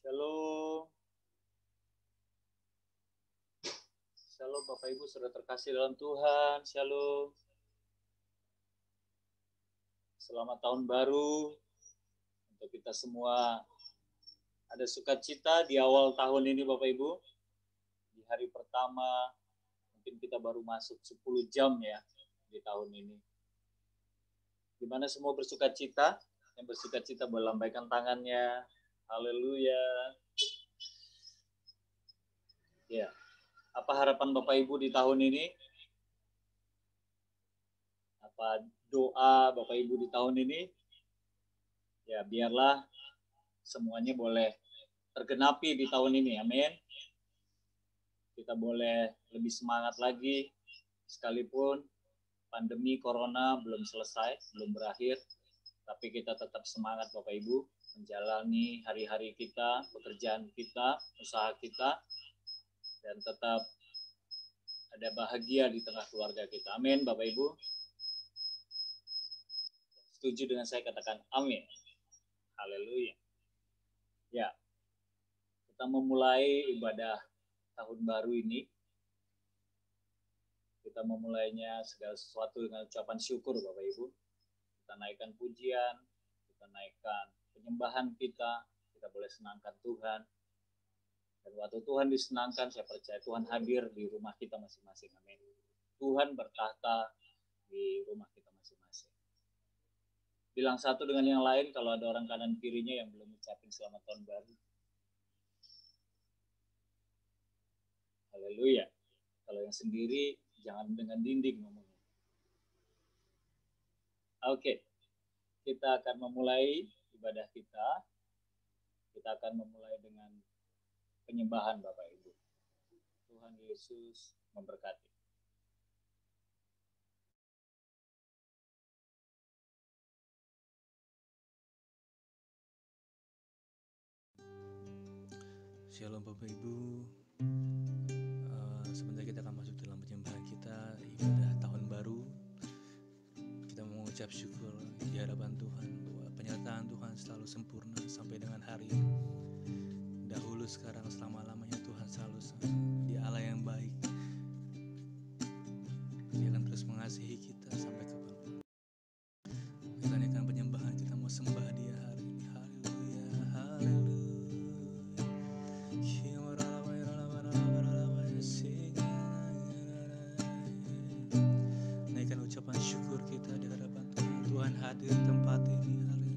Shalom. Shalom Bapak Ibu saudara terkasih dalam Tuhan. Shalom. Selamat tahun baru untuk kita semua. Ada sukacita di awal tahun ini Bapak Ibu. Di hari pertama mungkin kita baru masuk 10 jam ya di tahun ini. Di mana semua bersukacita? Yang bersukacita boleh lambaikan tangannya. Haleluya. Ya. Apa harapan Bapak Ibu di tahun ini? Apa doa Bapak Ibu di tahun ini? Ya, biarlah semuanya boleh tergenapi di tahun ini. Amin. Kita boleh lebih semangat lagi sekalipun pandemi corona belum selesai, belum berakhir, tapi kita tetap semangat Bapak Ibu menjalani hari-hari kita, pekerjaan kita, usaha kita, dan tetap ada bahagia di tengah keluarga kita. Amin Bapak Ibu. Setuju dengan saya, katakan amin. Haleluya. Ya, kita memulai ibadah tahun baru ini. Kita memulainya segala sesuatu dengan ucapan syukur Bapak Ibu. Kita naikkan pujian, kita naikkan penyembahan kita boleh senangkan Tuhan. Dan waktu Tuhan disenangkan, saya percaya Tuhan hadir di rumah kita masing-masing. Amin. Tuhan bertahta di rumah kita masing-masing. Bilang satu dengan yang lain, kalau ada orang kanan kirinya yang belum ucapin selamat tahun baru. Haleluya. Kalau yang sendiri, jangan dengan dinding ngomongnya. Oke. Kita akan memulai ibadah kita. Kita akan memulai dengan penyembahan Bapak Ibu. Tuhan Yesus memberkati. Shalom Bapak Ibu. Sebentar kita akan masuk dalam penyembahan kita, ibadah tahun baru. Kita mengucap syukur di hadapan Tuhan bahwa penyertaan Tuhan selalu sempurna sampai dengan hari ini. Dahulu, sekarang, selama-lamanya Tuhan selalu Dia Allah yang baik. Dia akan terus mengasihi kita sampai kapanpun. Kita naikkan penyembahan, kita mau sembah Dia hari ini. Haleluya, haleluya. Naikkan ucapan syukur kita di hadapan Tuhan. Tuhan hadir di tempat ini hari ini.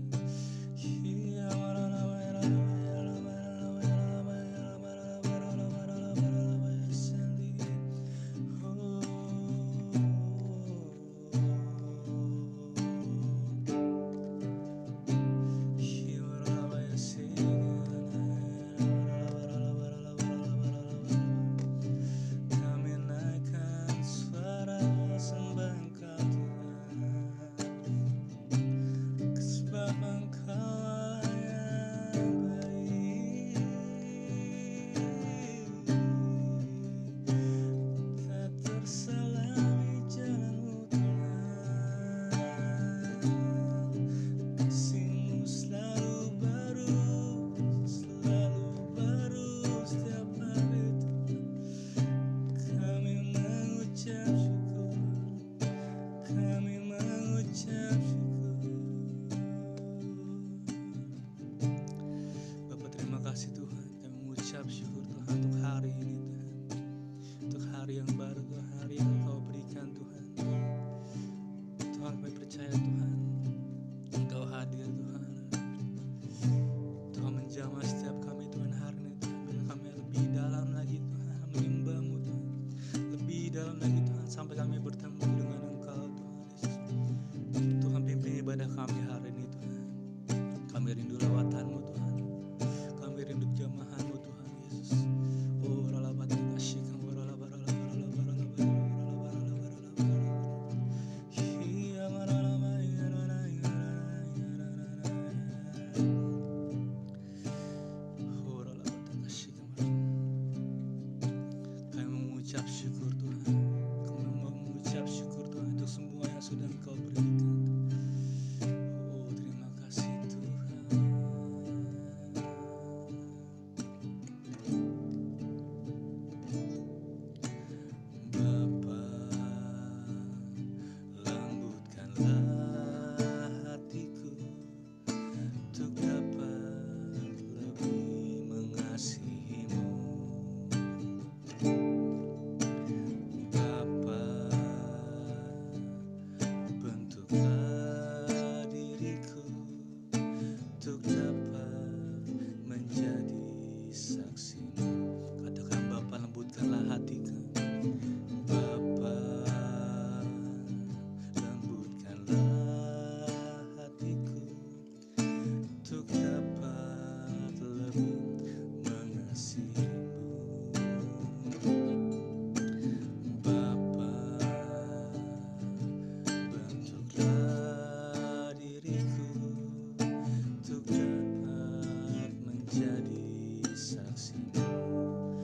menjadi saksimu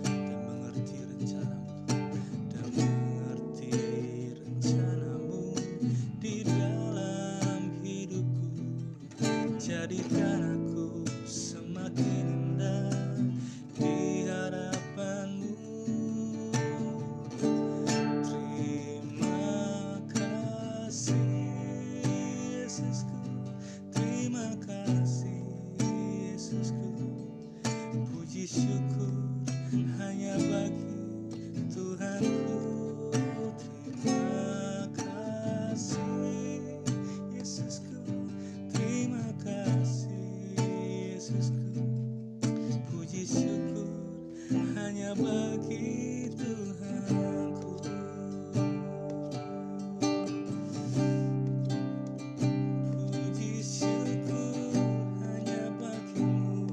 dan mengerti rencanamu dan mengerti rencanamu di dalam hidupku. Jadikan aku semakin indah di hadapanmu. Terima kasih Yesusku, terima kasih Yesusku. Puji syukur hanya bagi Tuhanku. Terima kasih Yesusku, terima kasih Yesusku. Puji syukur hanya bagi Tuhanku. Puji syukur hanya bagimu.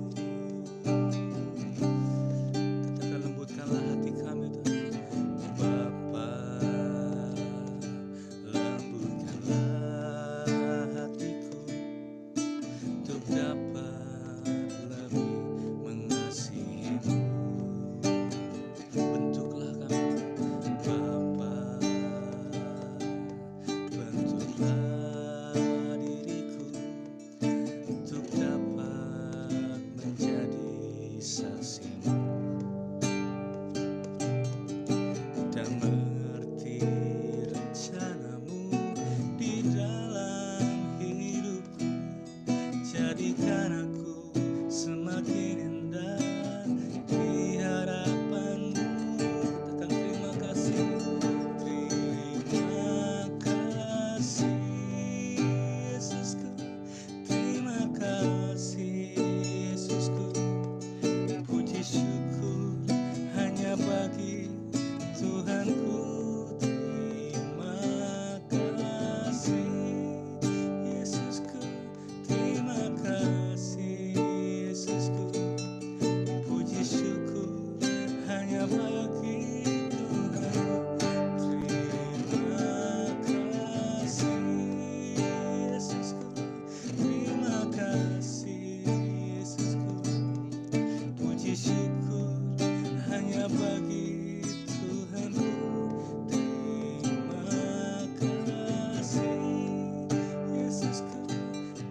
Katakan, lembutkanlah hati kami Tuhan. Bapa, lembutkanlah hatiku untuk dapat lebih mengasihimu. Bentuklah kami Bapa, bentuklah diriku untuk dapat menjadi saksimu dan mengerti rencanamu di dalam hidupku. Jadikan aku semakin indah di hadapanmu. Katakan terima kasih. Terima kasih Yesusku, terima kasih Yesusku. Puji syukur hanya bagi Tuhanku. Terima kasih Yesusku, terima kasih Yesusku. Puji syukur hanya bagi Tuhan. Terima kasih Yesusku, terima kasih Yesusku. Puji syukur hanya bagi Tuhanku. Terima kasih Yesusku,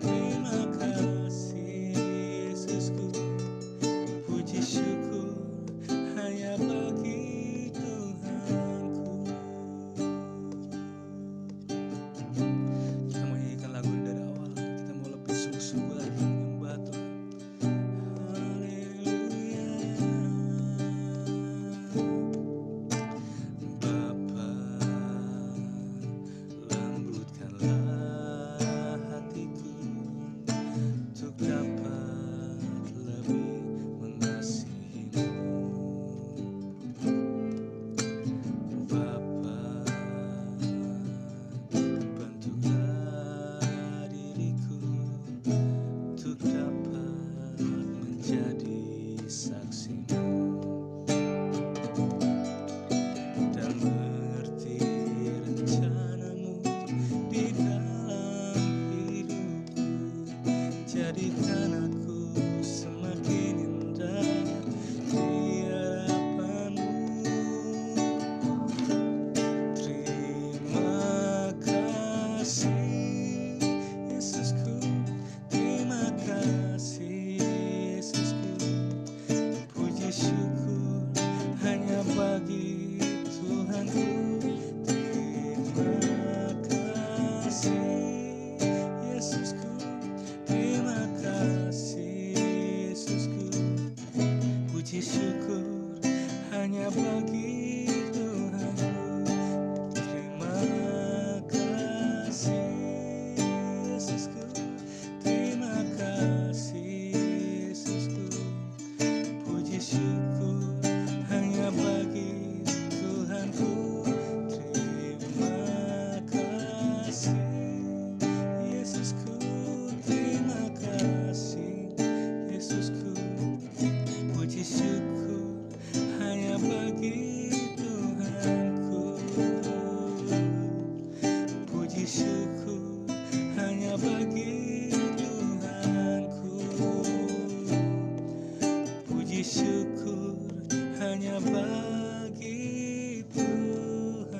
terima kasih Yesusku. Puji syukur hanya bagi Tuhanku. Kita mau nyanyikan lagu ini dari awal. Kita mau lebih sungguh-sungguh lagi menyembah Tuhan. Haleluya. Bapa, lembutkanlah hatiku untuk dapat lebih mengasihimu. Bapa, bentuklah diriku untuk dapat menjadi saksimu dan mengerti rencanamu di dalam hidupku. Jadikan aku semakin indah di hadapanmu. Terima kasih Yesusku, terima kasih Yesusku. Puji syukur hanya bagi Tuhanku. Terima kasih Yesusku, terima kasih Yesusku. Puji syukur hanya bagi Tuhanku. Terima kasih Yesusku, terima kasih Yesusku. Puji syukur hanya bagi Tuhanku. Terima kasih Yesusku, terima kasih Yesusku. Puji syukur hanya bagi Tuhanku. Puji syukur hanya bagi Tuhanku. syukur hanya bagi Tuhanku.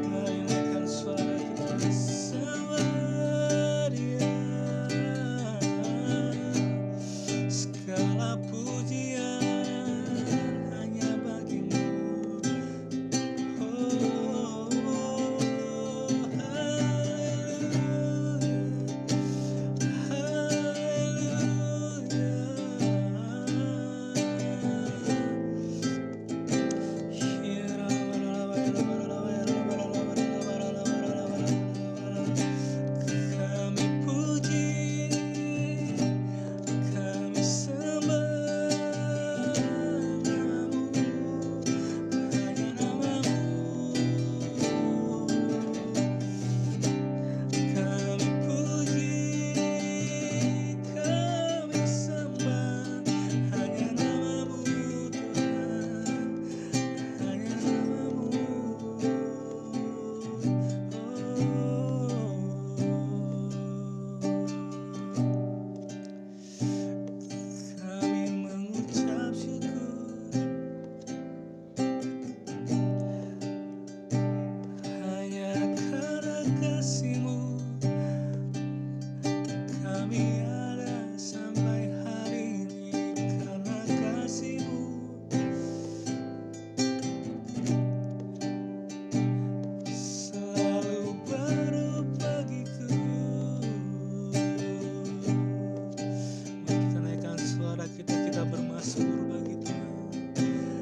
Marilah suara kita bersama Dia. Segala pujian hanya bagimu. Oh, kami puji, kami sembah namamu, hanya namamu. Kami puji, kami sembah hanya namamu Tuhan, hanya namamu. Kami mengucap syukur hanya karena kasih-Mu. Kami ada sampai hari ini karena kasih-Mu. Selalu baru bagiku. Mari kita naikkan suara kita bermazmur bagi Tuhan.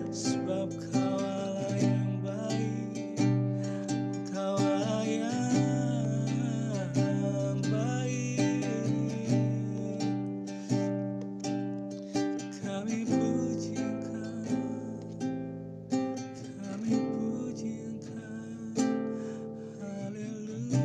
Sebab Kau Allah yang baik, Kau Allah yang baik. Kami puji Engkau, kami puji Engkau. Haleluya.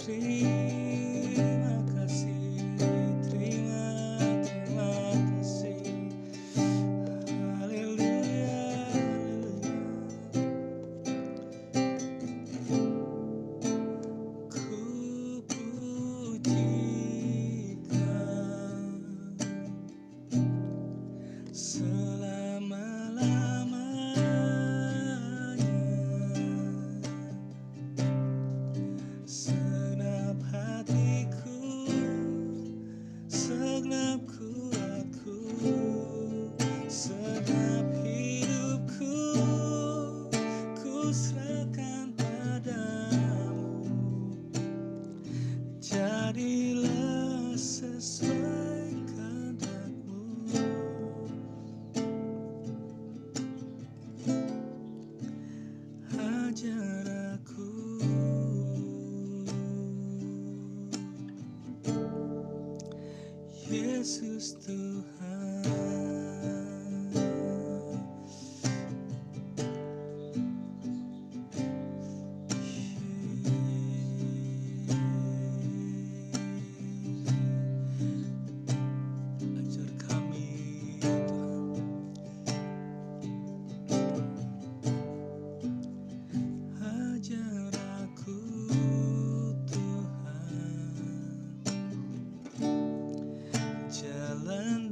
Terima kasih, terima kasih. Haleluya, ku pujikan selama-lamanya. Segenap hatiku, segenap kuatku, segenap hidupku, ku serahkan padamu. Jadilah sesuai kehendak-Mu. Ajar aku Yesus Tuhan. Ajar kami Tuhan. Ajar aku Tuhan jalan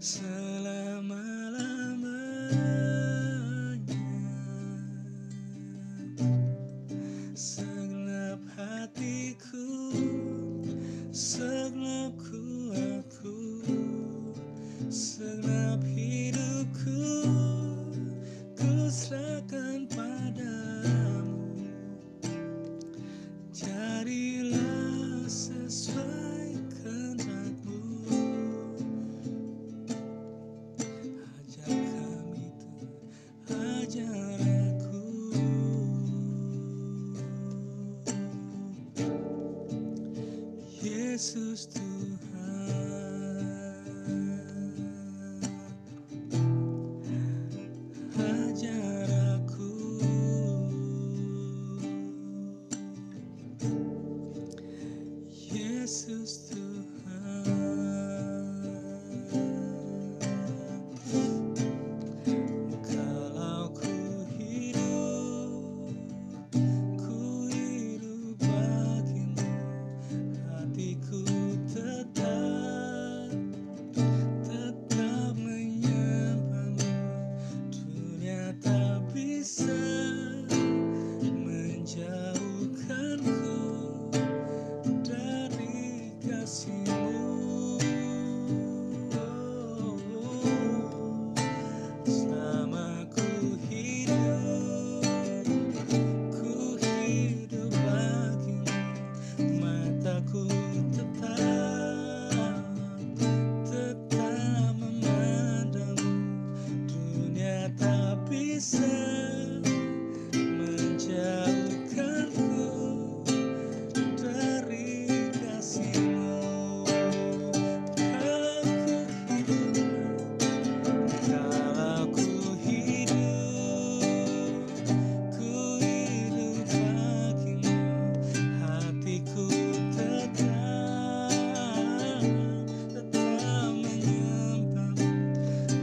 selama-lamanya. Segenap hatiku, segenap kuatku, segenap hidupku, ku serahkan padamu. Jadilah sesuai kehendak-Mu. Ajar kami Tuhan, ajar aku. Yesus Tuhan, ajar aku. Yesus Tuhan, kalau ku hidup bagimu, hatiku tetap menyembahmu. Dunia tak bisa menjauhkanku dari kasih-Mu. Selama ku hidup bagimu, mataku tetap memandangmu. Dunia tak bisa menjauhkanku dari kasih-Mu. Kalau ku hidup bagimu, hatiku tetap menyembahmu.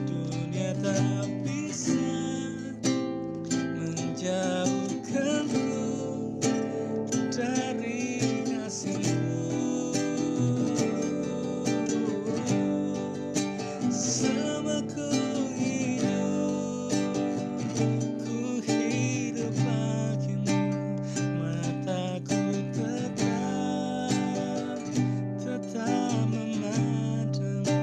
Dunia tak bisa menjauhkanku dari kasih-Mu. Selama ku hidup bagimu, mataku tetap memandangmu.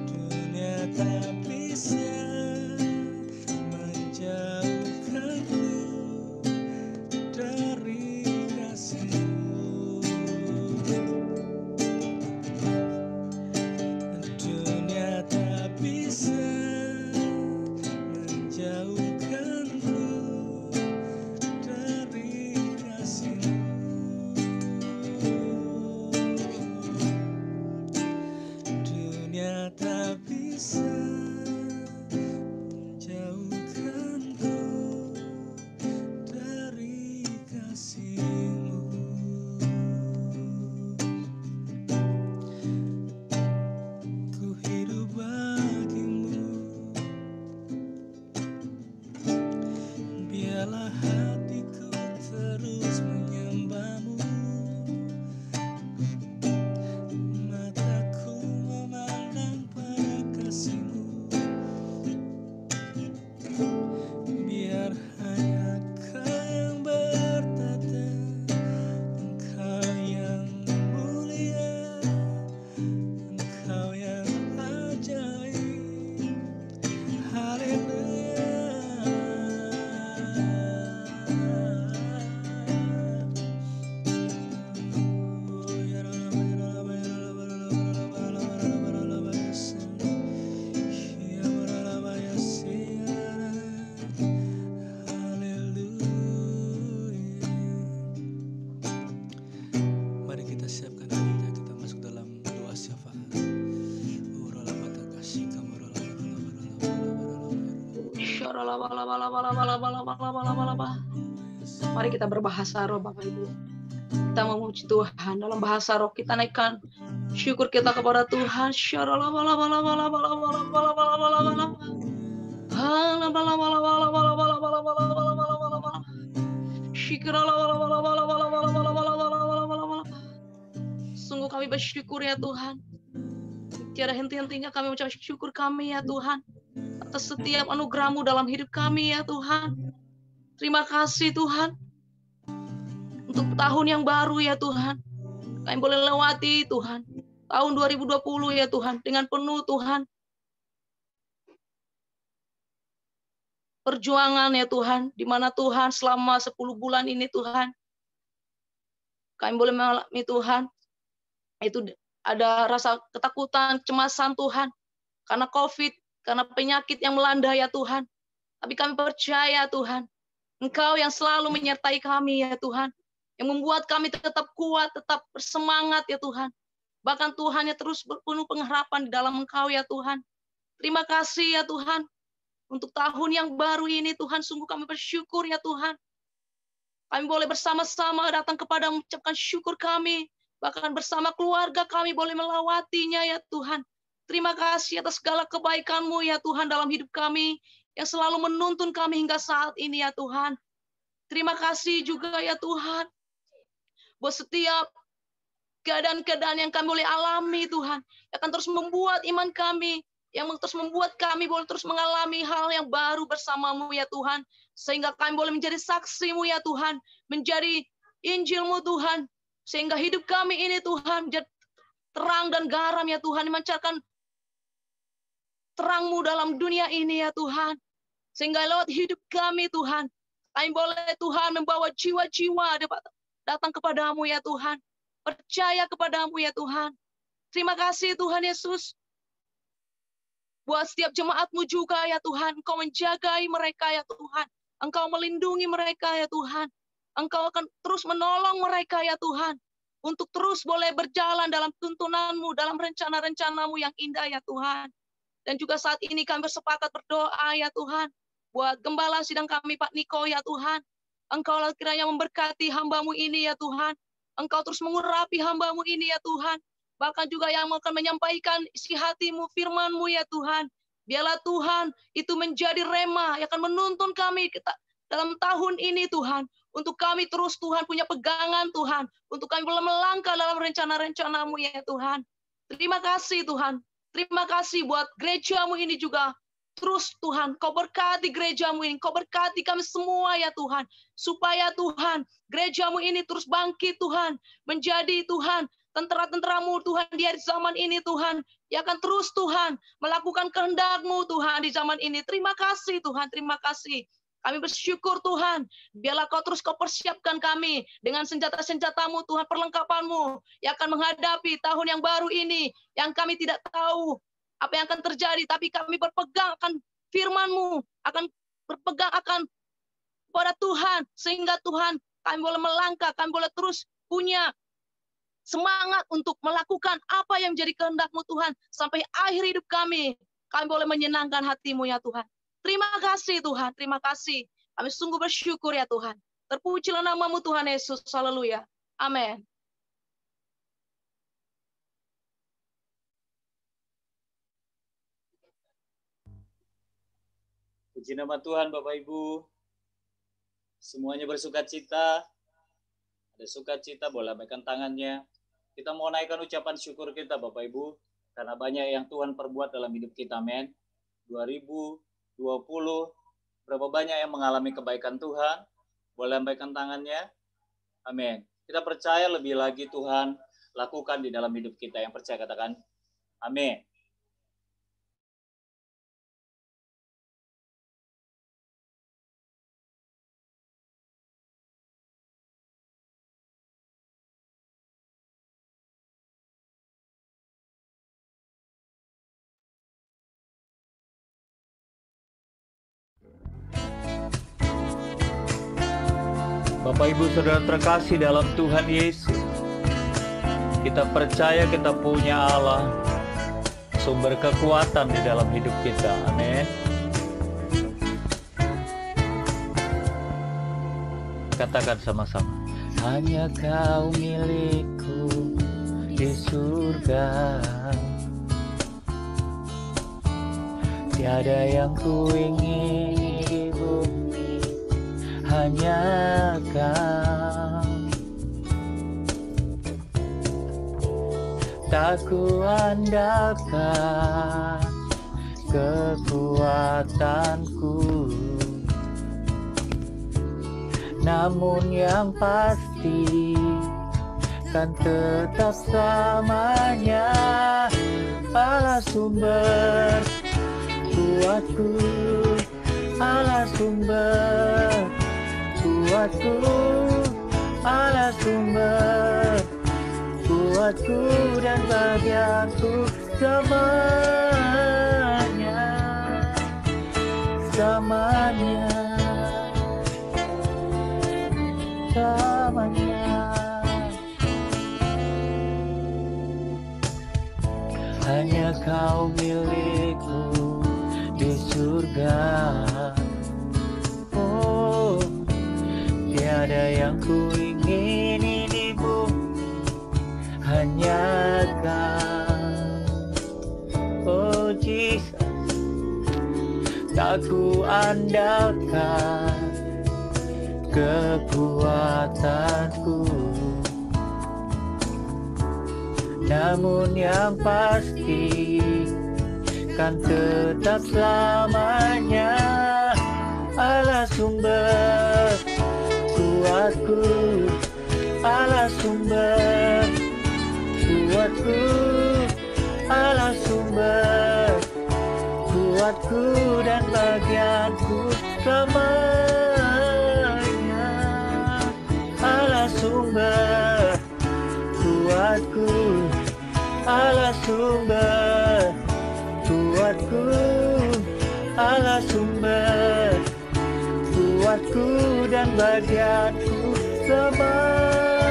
Dunia tak bisa menjauhkanku dari kasih-Mu. Dunia tak bisa menjauhkanku dari kasih-Mu. Dunia tak bisa menjauhkanku dari kasih-Mu. Ku hidup bagimu, biarlah hatiku terus menyembah-Mu. Mataku memandang pada kasih-Mu, biar hanya Engkau yang bertata, Engkau yang mulia, Engkau yang ajaib. Haleluya. Mari kita siapkan hatinya, kita masuk dalam doa syafaat. Mari kita berbahasa roh Bapak Ibu. Kita memuji Tuhan dalam bahasa roh, kita naikkan syukur kita kepada Tuhan. Sungguh kami bersyukur ya Tuhan. tiada henti-hentinya kami mengucap syukur kami ya Tuhan, atas setiap anugerah-Mu dalam hidup kami ya Tuhan. Terima kasih Tuhan, untuk tahun yang baru ya Tuhan. Kami boleh lewati Tuhan, tahun 2020 ya Tuhan, dengan penuh Tuhan. Perjuangan ya Tuhan, di mana Tuhan selama 10 bulan ini Tuhan, kami boleh mengalami Tuhan, itu ada rasa ketakutan, kecemasan Tuhan, karena COVID, karena penyakit yang melanda ya Tuhan. Tapi kami percaya Tuhan, Engkau yang selalu menyertai kami ya Tuhan, yang membuat kami tetap kuat, tetap bersemangat ya Tuhan. Bahkan Tuhan yang terus berpenuh pengharapan di dalam Engkau ya Tuhan. Terima kasih ya Tuhan, untuk tahun yang baru ini Tuhan, sungguh kami bersyukur ya Tuhan. Kami boleh bersama-sama datang kepada mengucapkan syukur kami. Bahkan bersama keluarga kami boleh melawatinya ya Tuhan. Terima kasih atas segala kebaikan-Mu ya Tuhan dalam hidup kami, yang selalu menuntun kami hingga saat ini ya Tuhan. Terima kasih juga ya Tuhan, buat setiap keadaan-keadaan yang kami boleh alami Tuhan, akan terus membuat iman kami, yang terus membuat kami boleh terus mengalami hal yang baru bersama-Mu ya Tuhan, sehingga kami boleh menjadi saksi-Mu ya Tuhan, menjadi Injil-Mu Tuhan, sehingga hidup kami ini Tuhan menjadi terang dan garam ya Tuhan, memancarkan terang-Mu dalam dunia ini ya Tuhan, sehingga lewat hidup kami Tuhan, kami boleh Tuhan membawa jiwa-jiwa datang kepadamu ya Tuhan, percaya kepadamu ya Tuhan. Terima kasih Tuhan Yesus, buat setiap jemaat-Mu juga ya Tuhan, Engkau menjagai mereka ya Tuhan, Engkau melindungi mereka ya Tuhan, Engkau akan terus menolong mereka ya Tuhan, untuk terus boleh berjalan dalam tuntunan-Mu, dalam rencana-rencana-Mu yang indah ya Tuhan. Dan juga saat ini kami bersepakat berdoa ya Tuhan, buat gembala sidang kami Pak Niko ya Tuhan, Engkau kiranya memberkati hamba-Mu ini ya Tuhan, Engkau terus mengurapi hamba-Mu ini ya Tuhan, bahkan juga yang akan menyampaikan isi hati-Mu, firman-Mu ya Tuhan. Biarlah Tuhan itu menjadi rema yang akan menuntun kami dalam tahun ini Tuhan, untuk kami terus Tuhan punya pegangan Tuhan, untuk kami boleh melangkah dalam rencana-rencana-Mu ya Tuhan. Terima kasih Tuhan, terima kasih buat gereja-Mu ini juga. Terus Tuhan, Kau berkati gereja-Mu ini, Kau berkati kami semua ya Tuhan, supaya Tuhan, gereja-Mu ini terus bangkit Tuhan, menjadi Tuhan, tentara-tentara-Mu Tuhan di zaman ini Tuhan, yang akan terus Tuhan, melakukan kehendak-Mu Tuhan di zaman ini. Terima kasih Tuhan, terima kasih. Kami bersyukur Tuhan, biarlah Kau terus Kau persiapkan kami dengan senjata-senjata-Mu Tuhan, perlengkapan-Mu yang akan menghadapi tahun yang baru ini, yang kami tidak tahu apa yang akan terjadi, tapi kami berpegang akan firman-Mu, akan berpegang akan kepada Tuhan, sehingga Tuhan kami boleh melangkah, kami boleh terus punya semangat untuk melakukan apa yang menjadi kehendak-Mu Tuhan, sampai akhir hidup kami boleh menyenangkan hati-Mu ya Tuhan. Terima kasih Tuhan, terima kasih. Kami sungguh bersyukur ya Tuhan. Terpujilah nama-Mu Tuhan Yesus, haleluya. Amin. Puji nama Tuhan Bapak Ibu. Semuanya bersukacita. Ada sukacita, boleh lambaikan tangannya. Kita mau naikkan ucapan syukur kita Bapak Ibu, karena banyak yang Tuhan perbuat dalam hidup kita, men. 2020, berapa banyak yang mengalami kebaikan Tuhan. Boleh lambaikan tangannya. Amin. Kita percaya lebih lagi Tuhan lakukan di dalam hidup kita. Yang percaya katakan, amin. Bapak Ibu Saudara terkasih dalam Tuhan Yesus, kita percaya kita punya Allah, sumber kekuatan di dalam hidup kita. Amin. Katakan sama-sama, hanya Kau milikku di surga, tiada yang ku ingin di bumi, hanya Kau. tak kuandalkan kekuatanku, namun yang pasti kan tetap selamanya Allah sumber kuatku, Allah sumber kuatku, Allah sumber kuatku dan bahagiaku selamanya, selamanya, selamanya. Hanya Kau milikku di surga. Oh, tiada yang ku ingin ini bumi, hanya Kau. Oh Jesus, tak ku andalkan kekuatanku, namun yang pasti kan tetap selamanya Allah sumber kuatku, Allah sumber kuatku, Allah sumber kuatku dan bagianku selamanya, Allah sumber kuatku, Allah sumber kuatku, Allah sumber kuatku dan bagianku selamanya,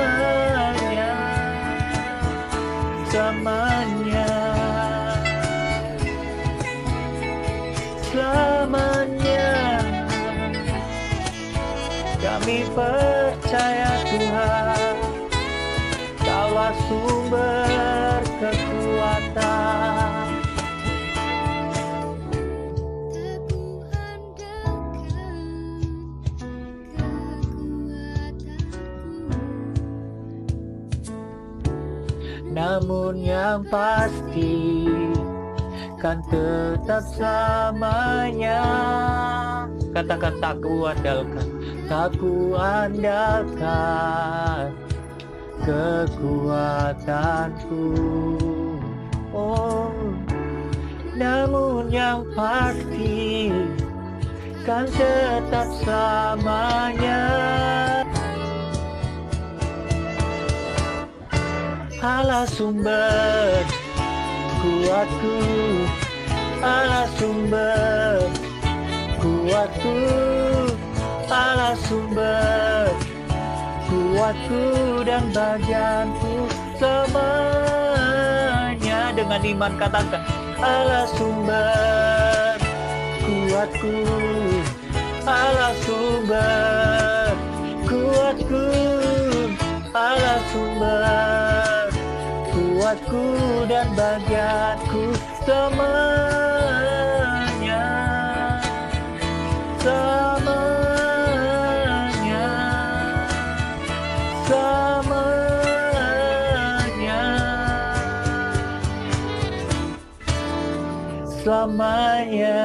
selamanya, selamanya. Kami percaya Tuhan, Kaulah sumber kekuatan. Namun yang pasti kan tetap selamanya. Katakan tak kuandalkan, tak kuandalkan kekuatanku. Oh, namun yang pasti kan tetap selamanya Allah sumber kuatku, Allah sumber kuatku, Allah sumber kuatku dan bagianku semuanya. Dengan iman katakan Allah sumber kuatku, Allah sumber kuatku, Allah sumber kuatku dan bagianku semuanya, semuanya, semuanya, selamanya.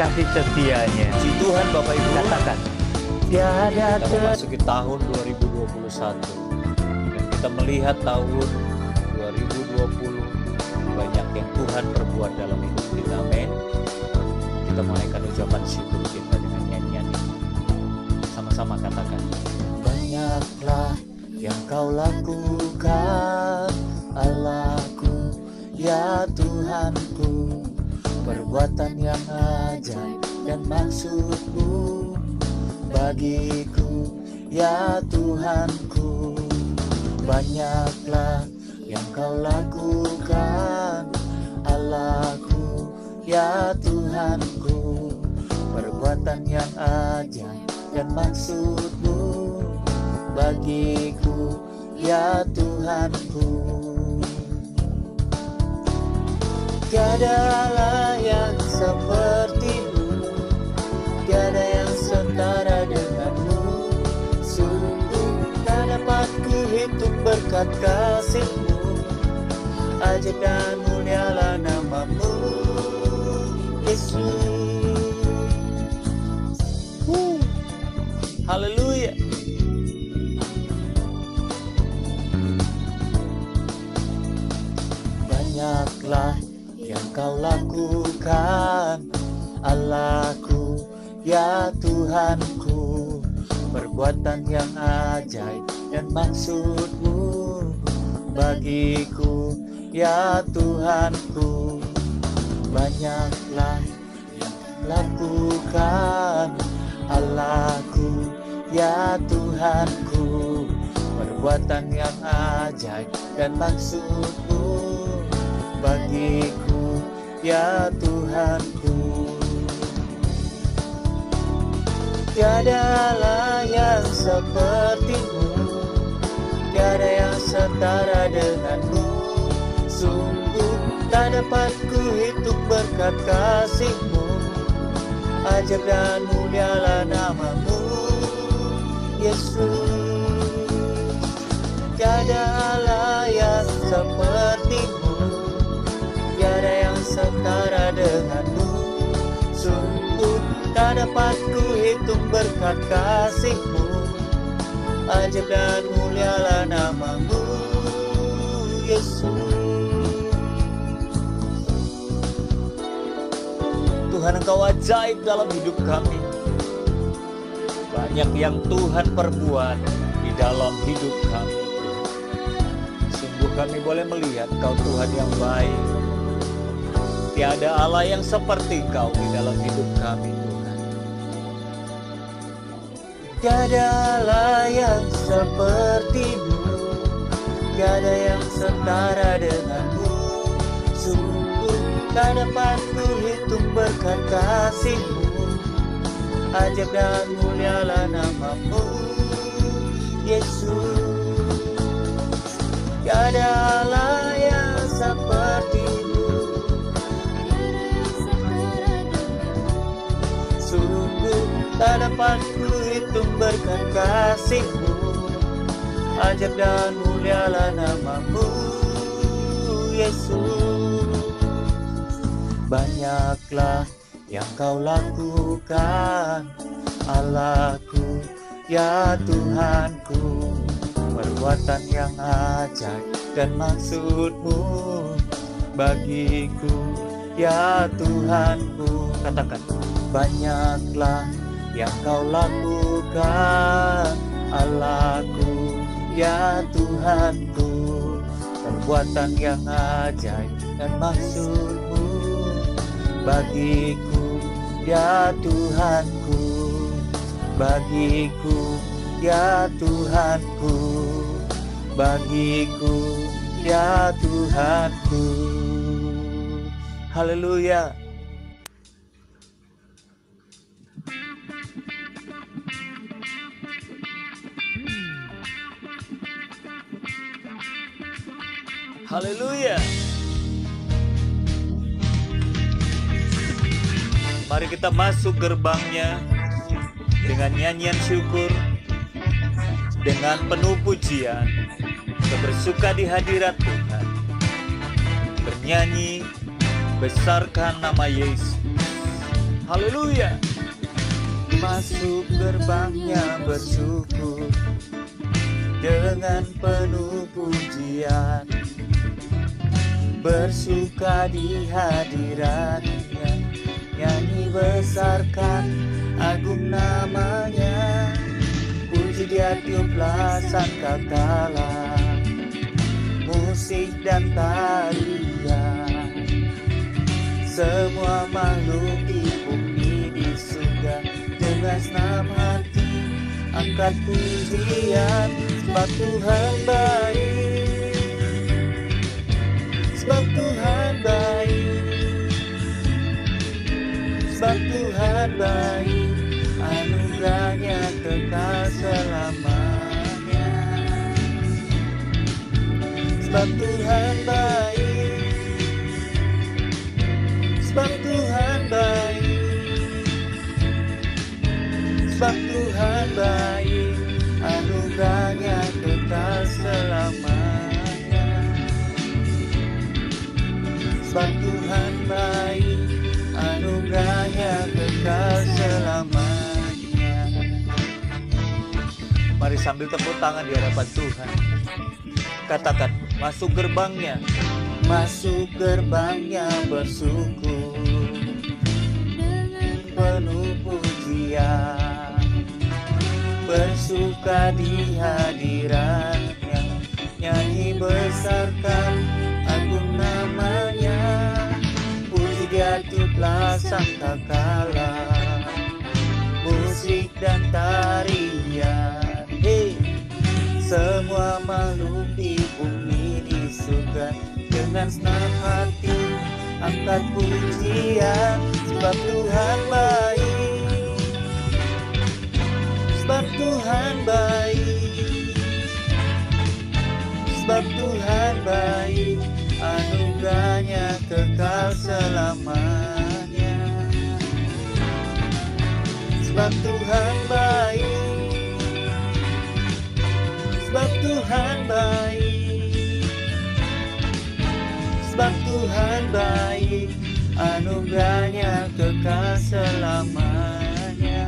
Kasih setianya Si Tuhan Bapak Ibu, katakan tiada kita memasuki tahun 2021 dan kita melihat tahun 2020 banyak yang Tuhan perbuat dalam hidup kita. Amin. Kita menaikkan ucapan syukur kita dengan nyanyian ini. Sama-sama katakan, banyaklah yang Kau lakukan Allahku, ya Tuhanku, perbuatan yang ajaib dan maksud-Mu bagiku, ya Tuhanku. Banyaklah yang Kau lakukan Allahku, ya Tuhanku, perbuatan yang ajaib dan maksud-Mu bagiku, ya Tuhanku. Tiada Allah yang seperti-Mu, tiada yang setara denganmu. Sungguh tak dapat ku hitung berkat kasih-Mu. Ajaib dan mulialah nama-Mu, Yesus. Haleluya. Banyaklah yang Kau lakukan, Allahku, ya Tuhanku. Perbuatan yang ajaib dan maksud-Mu bagiku, ya Tuhanku. Banyaklah yang lakukan, Allahku, ya Tuhanku. Perbuatan yang ajaib dan maksud-Mu bagiku, ya Tuhanku. Tiada Allah yang seperti-Mu, tiada yang setara denganmu. Sungguh tak dapat ku hitung berkat kasih-Mu. Ajaib dan mulialah nama-Mu, Yesus. Tiada Allah yang seperti-Mu, tiada yang setara denganmu. Sungguh tak dapat ku hitung berkat kasih-Mu. Ajaib dan mulialah nama-Mu, Yesus. Tuhan, Engkau ajaib dalam hidup kami. Banyak yang Tuhan perbuat di dalam hidup kami. Sungguh kami boleh melihat Kau Tuhan yang baik. Tiada Allah yang seperti Kau di dalam hidup kami, Tuhan. Tiada Allah yang seperti-Mu, tiada yang setara denganmu. Sungguh tak dapat ku hitung berkat kasih-Mu. Ajaib dan mulialah nama-Mu, Yesus. Tiada Allah yang seperti-Mu, sungguh tak dapat ku hitung berkat kasih-Mu. Ajaib dan mulialah nama-Mu, Yesus. Banyaklah yang Kau lakukan, Allahku, ya Tuhanku. Perbuatan yang ajaib dan maksud-Mu bagiku, ya Tuhanku. Katakan, banyaklah yang Kau lakukan, Allahku, ya Tuhanku. Perbuatan yang ajaib dan maksud-Mu bagiku, ya Tuhanku. Bagiku, ya Tuhanku. Bagiku, ya Tuhanku. Haleluya. Haleluya. Mari kita masuk gerbangnya dengan nyanyian syukur, dengan penuh pujian. Kita bersuka di hadirat Tuhan, bernyanyi, besarkan nama Yesus. Haleluya. Masuk gerbangnya bersyukur dengan penuh pujian, bersuka di hadiratnya, nyanyi besarkan agung namanya. Puji Dia tiuplah sangkakala, musik dan tarian. Semua makhluk di bumi di surga dengan senang hati angkat pujian. Sebab Tuhan baik, sebab Tuhan baik, sebab Tuhan baik, anugerahnya kekal selamanya. Sebab Tuhan baik, Sebab Tuhan baik, anugerahnya kekal selamanya. Sebab Tuhan baik, anugerahnya kekal selamanya. Mari sambil tepuk tangan di hadapan Tuhan. Katakan, masuk gerbangnya. Masuk gerbangnya bersyukur, penuh pujian, bersuka di hadiratnya, nyanyi besarkan agung namanya, puji dia tiuplah sangkakala, musik dan tarian. Hey, semua makhluk di bumi di surga dengan senang hati angkat pujian. Sebab Tuhan baik, sebab Tuhan baik, sebab Tuhan baik, anugerahnya kekal selamanya. Sebab Tuhan baik, sebab Tuhan baik, sebab Tuhan baik, anugerahnya kekal selamanya.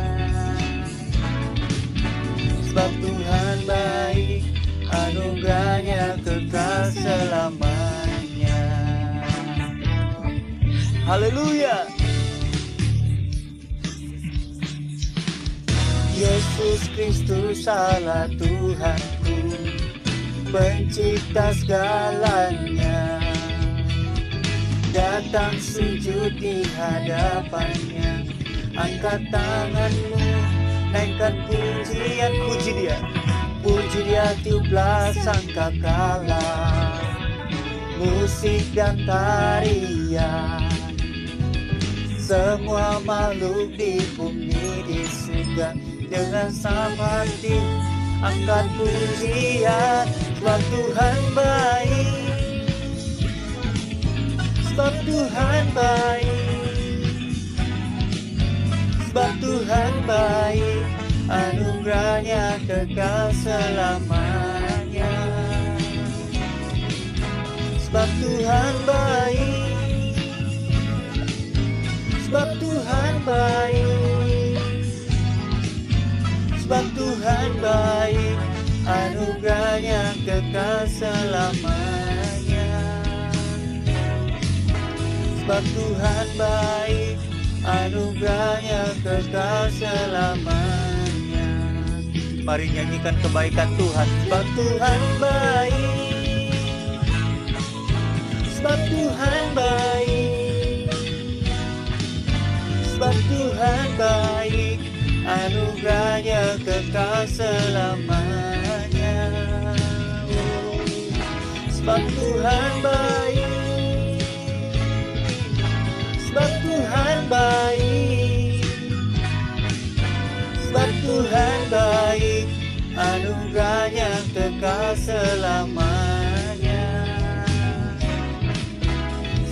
Sebab Tuhan baik, anugerahnya kekal selamanya. Haleluya. Yesus Kristus Allah Tuhanku, pencipta segalanya, datang sujud di hadapannya, angkat tanganmu, naikkan pujian, puji dia tiuplah sangkakala, musik dan tarian, semua makhluk di bumi di surga dengan sama hati angkat pujian. Sebab Tuhan baik, sebab Tuhan baik, sebab Tuhan baik, anugerahnya kekal selamanya. Sebab Tuhan baik, sebab Tuhan baik, sebab Tuhan baik, anugerahnya kekal selamanya. Sebab Tuhan baik, anugerahnya kekal selamanya. Mari nyanyikan kebaikan Tuhan. Sebab Tuhan baik, sebab Tuhan baik, sebab Tuhan baik, anugerahnya kekal selamanya. Sebab Tuhan baik, sebab Tuhan baik, sebab Tuhan baik, anugerahnya kekal selamanya.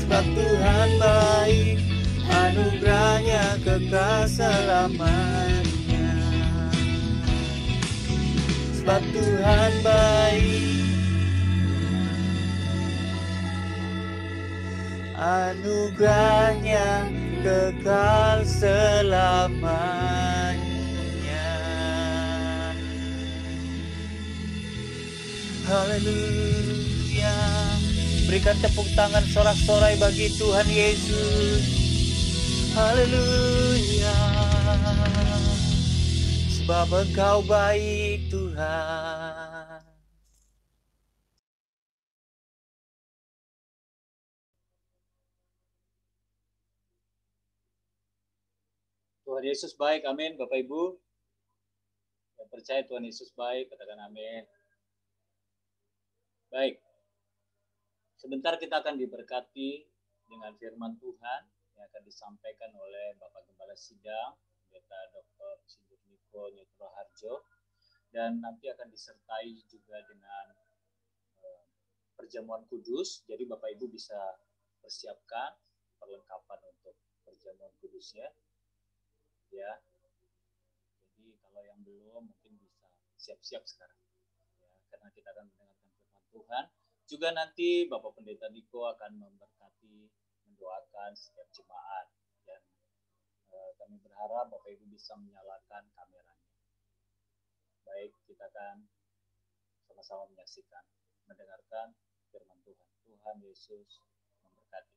Sebab Tuhan baik, anugerahnya kekal selamanya. Sebab Tuhan baik, anugerahnya kekal selamanya. Haleluya. Berikan tepuk tangan sorak-sorai bagi Tuhan Yesus. Haleluya. Sebab Engkau baik Tuhan. Tuhan Yesus baik, amin. Bapak Ibu yang percaya Tuhan Yesus baik, katakan amin. Baik, sebentar kita akan diberkati dengan firman Tuhan yang akan disampaikan oleh Bapak Gembala Sidang, Pendeta Dr. Sindur Niko Nyutro Harjo, dan nanti akan disertai juga dengan perjamuan kudus. Jadi Bapak Ibu bisa persiapkan perlengkapan untuk perjamuan kudusnya. Ya, jadi kalau yang belum mungkin bisa siap-siap sekarang. Ya, karena kita akan mendengarkan firman Tuhan. Juga nanti Bapak Pendeta Niko akan memberkati, mendoakan setiap jemaat. Dan kami berharap Bapak Ibu bisa menyalakan kameranya. Baik, kita akan sama-sama menyaksikan, mendengarkan firman Tuhan. Tuhan Yesus memberkati.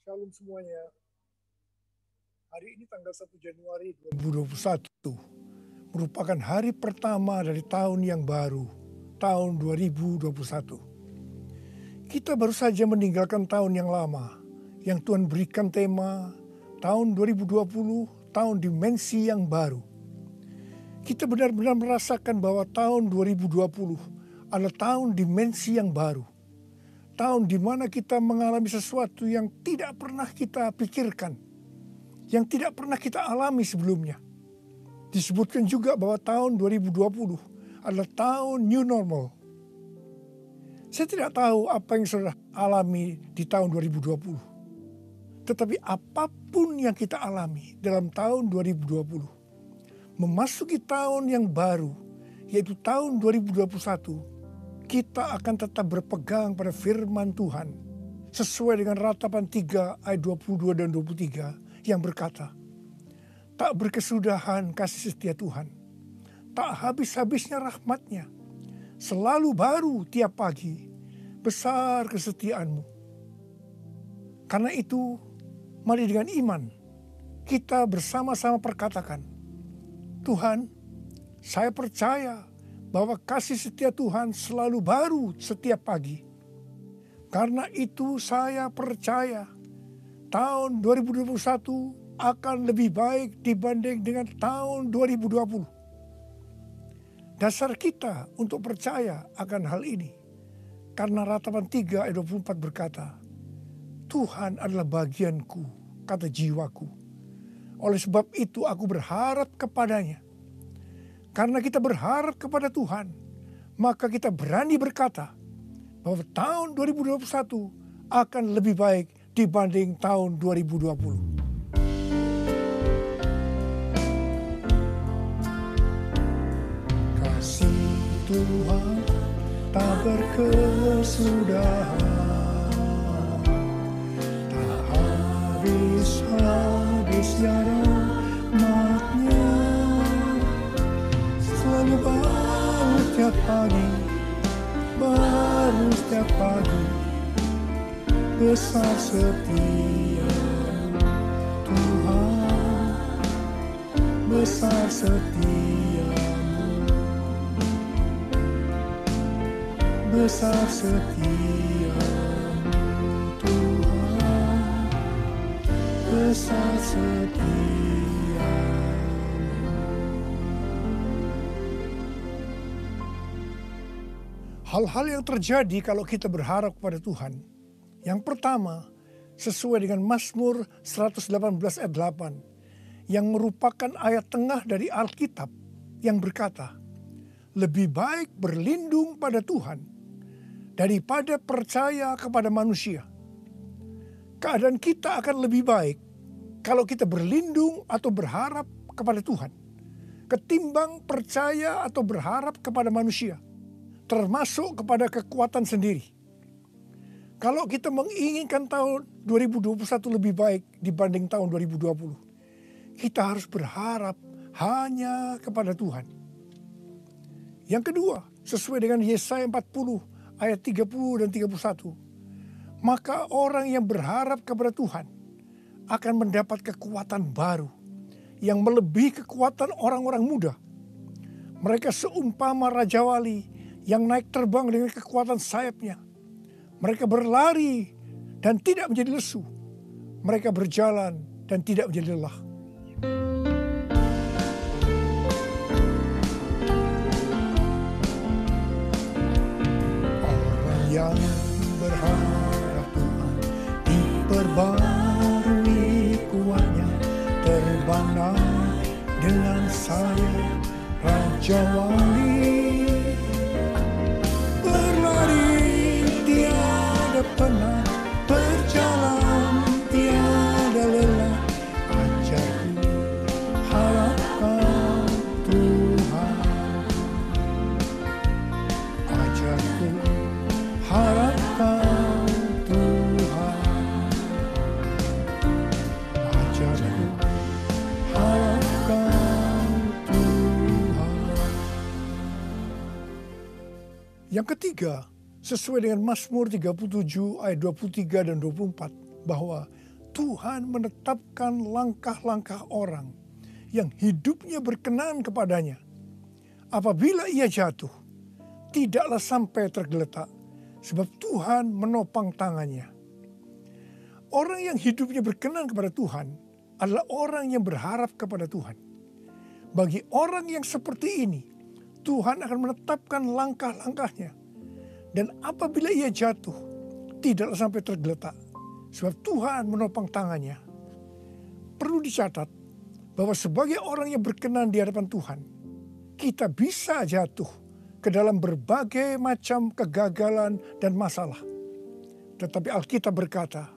Shalom semuanya. Hari ini tanggal 1 Januari 2021 merupakan hari pertama dari tahun yang baru, tahun 2021. Kita baru saja meninggalkan tahun yang lama, yang Tuhan berikan tema tahun 2020, tahun dimensi yang baru. Kita benar-benar merasakan bahwa tahun 2020 adalah tahun dimensi yang baru. Tahun di mana kita mengalami sesuatu yang tidak pernah kita pikirkan, yang tidak pernah kita alami sebelumnya. Disebutkan juga bahwa tahun 2020 adalah tahun new normal. Saya tidak tahu apa yang saudara alami di tahun 2020. Tetapi apapun yang kita alami dalam tahun 2020, memasuki tahun yang baru, yaitu tahun 2021, kita akan tetap berpegang pada firman Tuhan sesuai dengan Ratapan 3 ayat 22 dan 23 yang berkata, tak berkesudahan kasih setia Tuhan, tak habis-habisnya rahmat-Nya, selalu baru tiap pagi, besar kesetiaanmu. Karena itu, mari dengan iman kita bersama-sama perkatakan, Tuhan, saya percaya bahwa kasih setia Tuhan selalu baru setiap pagi. Karena itu saya percaya tahun 2021 akan lebih baik dibanding dengan tahun 2020. Dasar kita untuk percaya akan hal ini, karena Ratapan 3 ayat 24 berkata, Tuhan adalah bagianku, kata jiwaku. Oleh sebab itu aku berharap kepadanya. Karena kita berharap kepada Tuhan, maka kita berani berkata bahwa tahun 2021 akan lebih baik dibanding tahun 2020. Kasih Tuhan tak berkesudahan, tak habis-habisnya rahmat-Nya, selalu baru setiap pagi, baru setiap pagi, besar setia Tuhan, besar setia-Mu, besar setia-Mu Tuhan, besar setia. Hal-hal yang terjadi kalau kita berharap kepada Tuhan. Yang pertama, sesuai dengan Mazmur 118 ayat 8, yang merupakan ayat tengah dari Alkitab yang berkata, lebih baik berlindung pada Tuhan daripada percaya kepada manusia. Keadaan kita akan lebih baik kalau kita berlindung atau berharap kepada Tuhan, ketimbang percaya atau berharap kepada manusia, termasuk kepada kekuatan sendiri. Kalau kita menginginkan tahun 2021 lebih baik dibanding tahun 2020, kita harus berharap hanya kepada Tuhan. Yang kedua, sesuai dengan Yesaya 40 ayat 30 dan 31, maka orang yang berharap kepada Tuhan akan mendapat kekuatan baru yang melebihi kekuatan orang-orang muda. Mereka seumpama Raja Wali yang naik terbang dengan kekuatan sayapnya. Mereka berlari dan tidak menjadi lesu. Mereka berjalan dan tidak menjadi lelah. Orang yang berharap Tuhan diperbarui kuatnya, terbanglah dengan sayap Raja Wali, berlari tiada pernah, berjalan tiada lelah. Ajarku harapkan Tuhan, ajarku harapkan Tuhan, ajarku harapkan Tuhan. Yang ketiga, sesuai dengan Mazmur 37 ayat 23 dan 24, bahwa Tuhan menetapkan langkah-langkah orang yang hidupnya berkenan kepadanya. Apabila ia jatuh, tidaklah sampai tergeletak, sebab Tuhan menopang tangannya. Orang yang hidupnya berkenan kepada Tuhan adalah orang yang berharap kepada Tuhan. Bagi orang yang seperti ini, Tuhan akan menetapkan langkah-langkahnya. Dan apabila ia jatuh, tidaklah sampai tergeletak, sebab Tuhan menopang tangannya. Perlu dicatat bahwa sebagai orang yang berkenan di hadapan Tuhan, kita bisa jatuh ke dalam berbagai macam kegagalan dan masalah. Tetapi Alkitab berkata,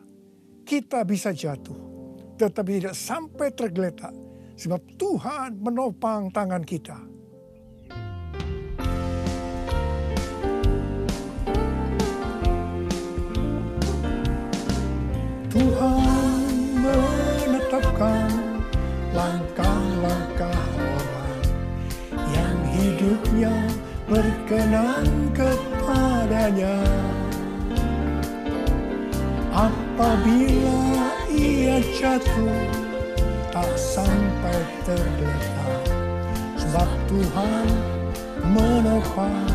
kita bisa jatuh, tetapi tidak sampai tergeletak, sebab Tuhan menopang tangan kita. Tuhan menetapkan langkah-langkah orang yang hidupnya berkenan kepadanya. Apabila ia jatuh, tak sampai tergeletak, sebab Tuhan menopang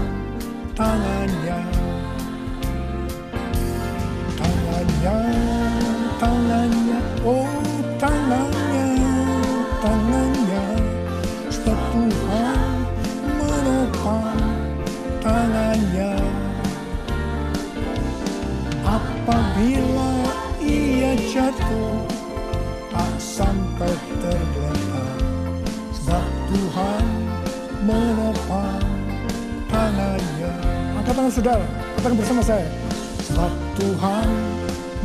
tangannya. Tangannya, oh tangannya, sebab Tuhan menopang tangannya. Apabila ia jatuh, tak sampai tergeletak, sebab Tuhan menopang tangannya. Angkat tangan saudara, katakan bersama saya. Sebab Tuhan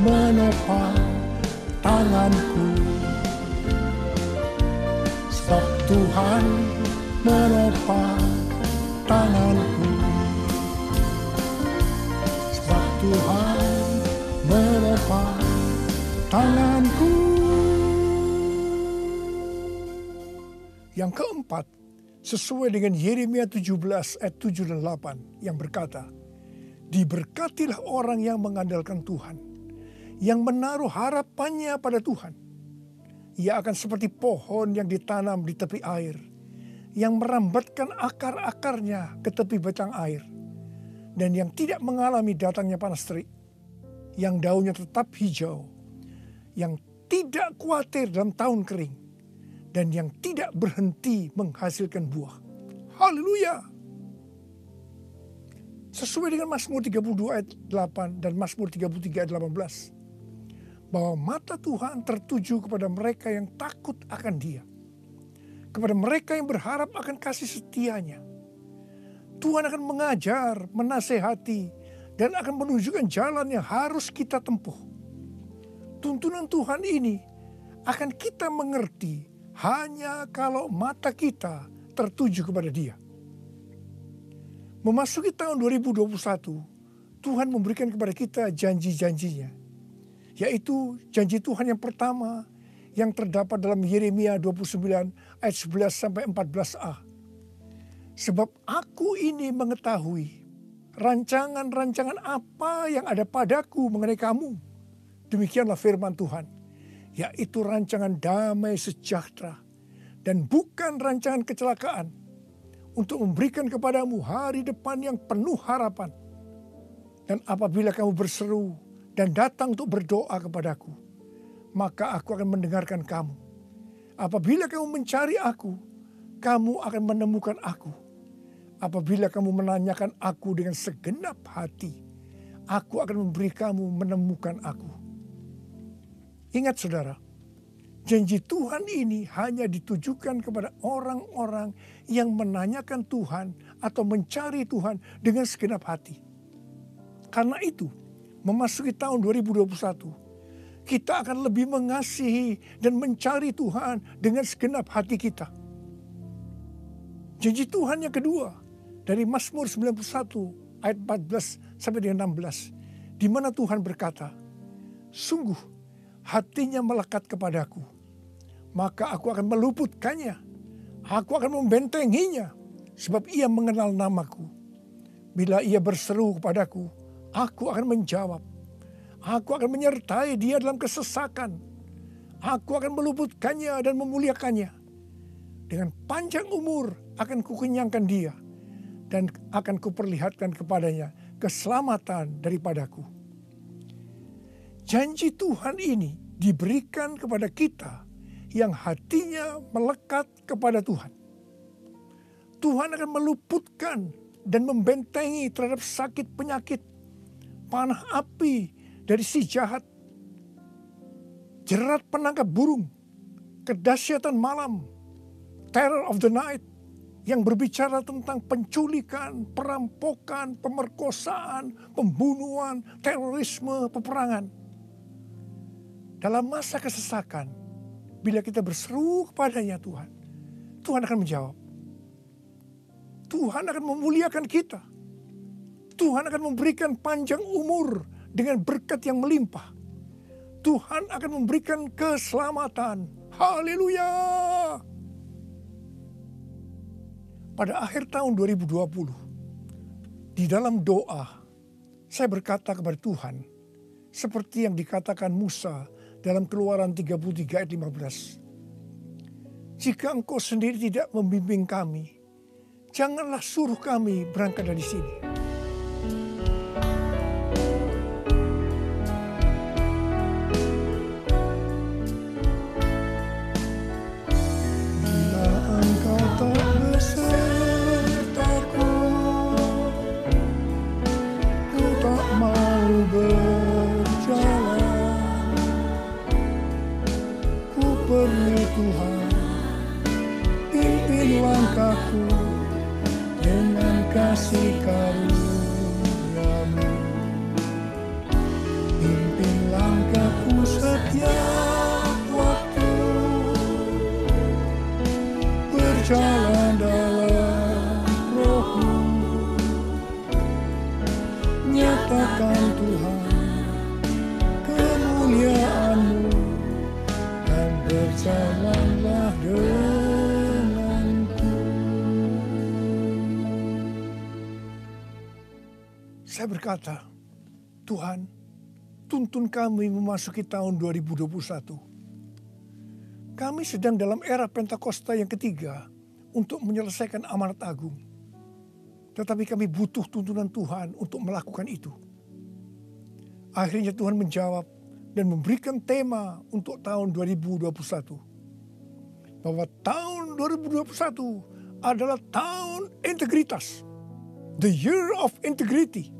menopang tanganku, sebab Tuhan menopang tanganku, sebab Tuhan menopang tanganku. Yang keempat, sesuai dengan Yeremia 17 ayat 7 dan 8 yang berkata, diberkatilah orang yang mengandalkan Tuhan, yang menaruh harapannya pada Tuhan. Ia akan seperti pohon yang ditanam di tepi air, yang merambatkan akar-akarnya ke tepi batang air, dan yang tidak mengalami datangnya panas terik, yang daunnya tetap hijau, yang tidak khawatir dalam tahun kering, dan yang tidak berhenti menghasilkan buah. Haleluya! Sesuai dengan Mazmur 32 ayat 8 dan Mazmur 33 ayat 18. Bahwa mata Tuhan tertuju kepada mereka yang takut akan Dia. Kepada mereka yang berharap akan kasih setianya. Tuhan akan mengajar, menasehati, dan akan menunjukkan jalan yang harus kita tempuh. Tuntunan Tuhan ini akan kita mengerti hanya kalau mata kita tertuju kepada Dia. Memasuki tahun 2021, Tuhan memberikan kepada kita janji-janjinya. Yaitu janji Tuhan yang pertama yang terdapat dalam Yeremia 29 ayat 11 sampai 14a. Sebab aku ini mengetahui rancangan-rancangan apa yang ada padaku mengenai kamu. Demikianlah firman Tuhan. Yaitu rancangan damai sejahtera dan bukan rancangan kecelakaan, untuk memberikan kepadamu hari depan yang penuh harapan. Dan apabila kamu berseru dan datang untuk berdoa kepadaku, maka aku akan mendengarkan kamu. Apabila kamu mencari aku, kamu akan menemukan aku. Apabila kamu menanyakan aku dengan segenap hati, aku akan memberi kamu menemukan aku. Ingat saudara, Janji Tuhan ini hanya ditujukan kepada orang-orang yang menanyakan Tuhan atau mencari Tuhan dengan segenap hati. Karena itu, memasuki tahun 2021, kita akan lebih mengasihi dan mencari Tuhan dengan segenap hati kita. Janji Tuhan yang kedua dari Mazmur 91 ayat 14 sampai dengan 16, di mana Tuhan berkata, "Sungguh hatinya melekat kepadaku, maka aku akan meluputkannya. Aku akan membentenginya, sebab ia mengenal namaku. Bila ia berseru kepadaku, aku akan menjawab. Aku akan menyertai dia dalam kesesakan. Aku akan meluputkannya dan memuliakannya. Dengan panjang umur akan kukenyangkan dia, dan akan kuperlihatkan kepadanya keselamatan daripadaku." Janji Tuhan ini diberikan kepada kita yang hatinya melekat kepada Tuhan. Tuhan akan meluputkan dan membentengi terhadap sakit penyakit, panah api dari si jahat, jerat penangkap burung, kedahsyatan malam, terror of the night, yang berbicara tentang penculikan, perampokan, pemerkosaan, pembunuhan, terorisme, peperangan. Dalam masa kesesakan, bila kita berseru kepadanya Tuhan, Tuhan akan menjawab. Tuhan akan memuliakan kita. Tuhan akan memberikan panjang umur dengan berkat yang melimpah. Tuhan akan memberikan keselamatan. Haleluya! Pada akhir tahun 2020, di dalam doa, saya berkata kepada Tuhan, seperti yang dikatakan Musa dalam Keluaran 33 ayat 15. "Jika Engkau sendiri tidak membimbing kami, janganlah suruh kami berangkat dari sini." Bila Engkau tak besertaku, ku tak mau berjalan. Perlu Tuhan pimpin langkahku dengan kasih karunia-Mu. Pimpin langkahku setiap waktu, berjalan dalam Roh-Mu. Nyatakan Tuhan kemuliaan-Mu, berjalanlah denganku. Saya berkata, Tuhan, tuntun kami memasuki tahun 2021. Kami sedang dalam era Pentakosta yang ketiga untuk menyelesaikan amanat agung. Tetapi kami butuh tuntunan Tuhan untuk melakukan itu. Akhirnya Tuhan menjawab dan memberikan tema untuk tahun 2021. Bahwa tahun 2021 adalah tahun integritas. The year of integrity.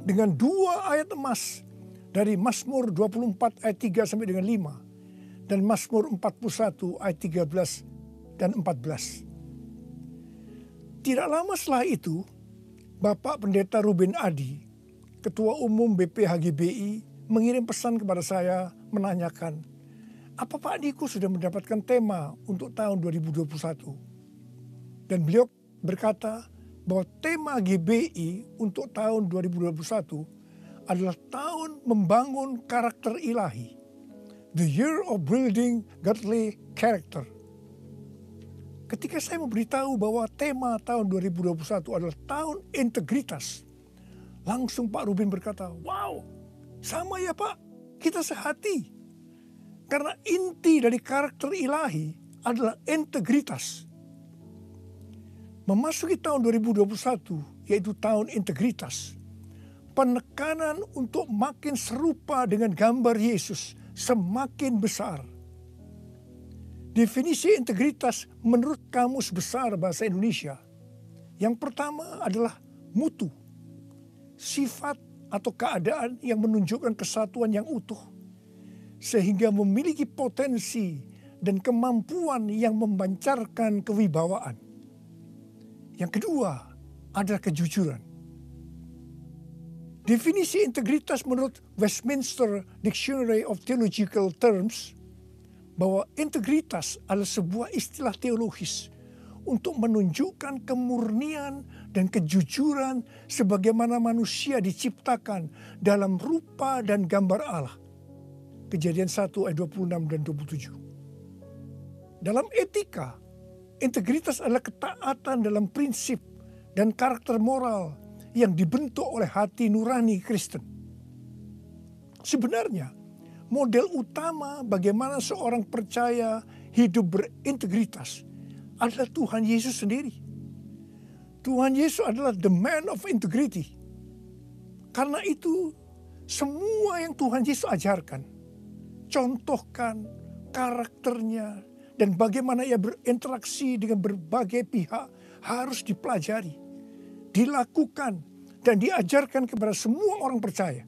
Dengan 2 ayat emas dari Mazmur 24 ayat 3 sampai dengan 5. Dan Mazmur 41 ayat 13 dan 14. Tidak lama setelah itu, Bapak Pendeta Ruben Adi, Ketua Umum BPHGBI, mengirim pesan kepada saya menanyakan, apa Pak Niko sudah mendapatkan tema untuk tahun 2021? Dan beliau berkata bahwa tema GBI untuk tahun 2021 adalah tahun membangun karakter ilahi. The year of building godly character. Ketika saya memberitahu bahwa tema tahun 2021 adalah tahun integritas, langsung Pak Ruben berkata, wow, sama ya Pak, kita sehati. Karena inti dari karakter ilahi adalah integritas. Memasuki tahun 2021, yaitu tahun integritas, penekanan untuk makin serupa dengan gambar Yesus semakin besar. Definisi integritas menurut Kamus Besar Bahasa Indonesia, yang pertama adalah mutu, sifat atau keadaan yang menunjukkan kesatuan yang utuh, sehingga memiliki potensi dan kemampuan yang memancarkan kewibawaan. Yang kedua adalah kejujuran. Definisi integritas menurut Westminster Dictionary of Theological Terms bahwa integritas adalah sebuah istilah teologis untuk menunjukkan kemurnian dan kejujuran sebagaimana manusia diciptakan dalam rupa dan gambar Allah. Kejadian 1 ayat 26 dan 27. Dalam etika, integritas adalah ketaatan dalam prinsip dan karakter moral yang dibentuk oleh hati nurani Kristen. Sebenarnya, model utama bagaimana seorang percaya hidup berintegritas adalah Tuhan Yesus sendiri. Tuhan Yesus adalah the man of integrity. Karena itu, semua yang Tuhan Yesus ajarkan, contohkan karakternya, dan bagaimana ia berinteraksi dengan berbagai pihak harus dipelajari, dilakukan, dan diajarkan kepada semua orang percaya.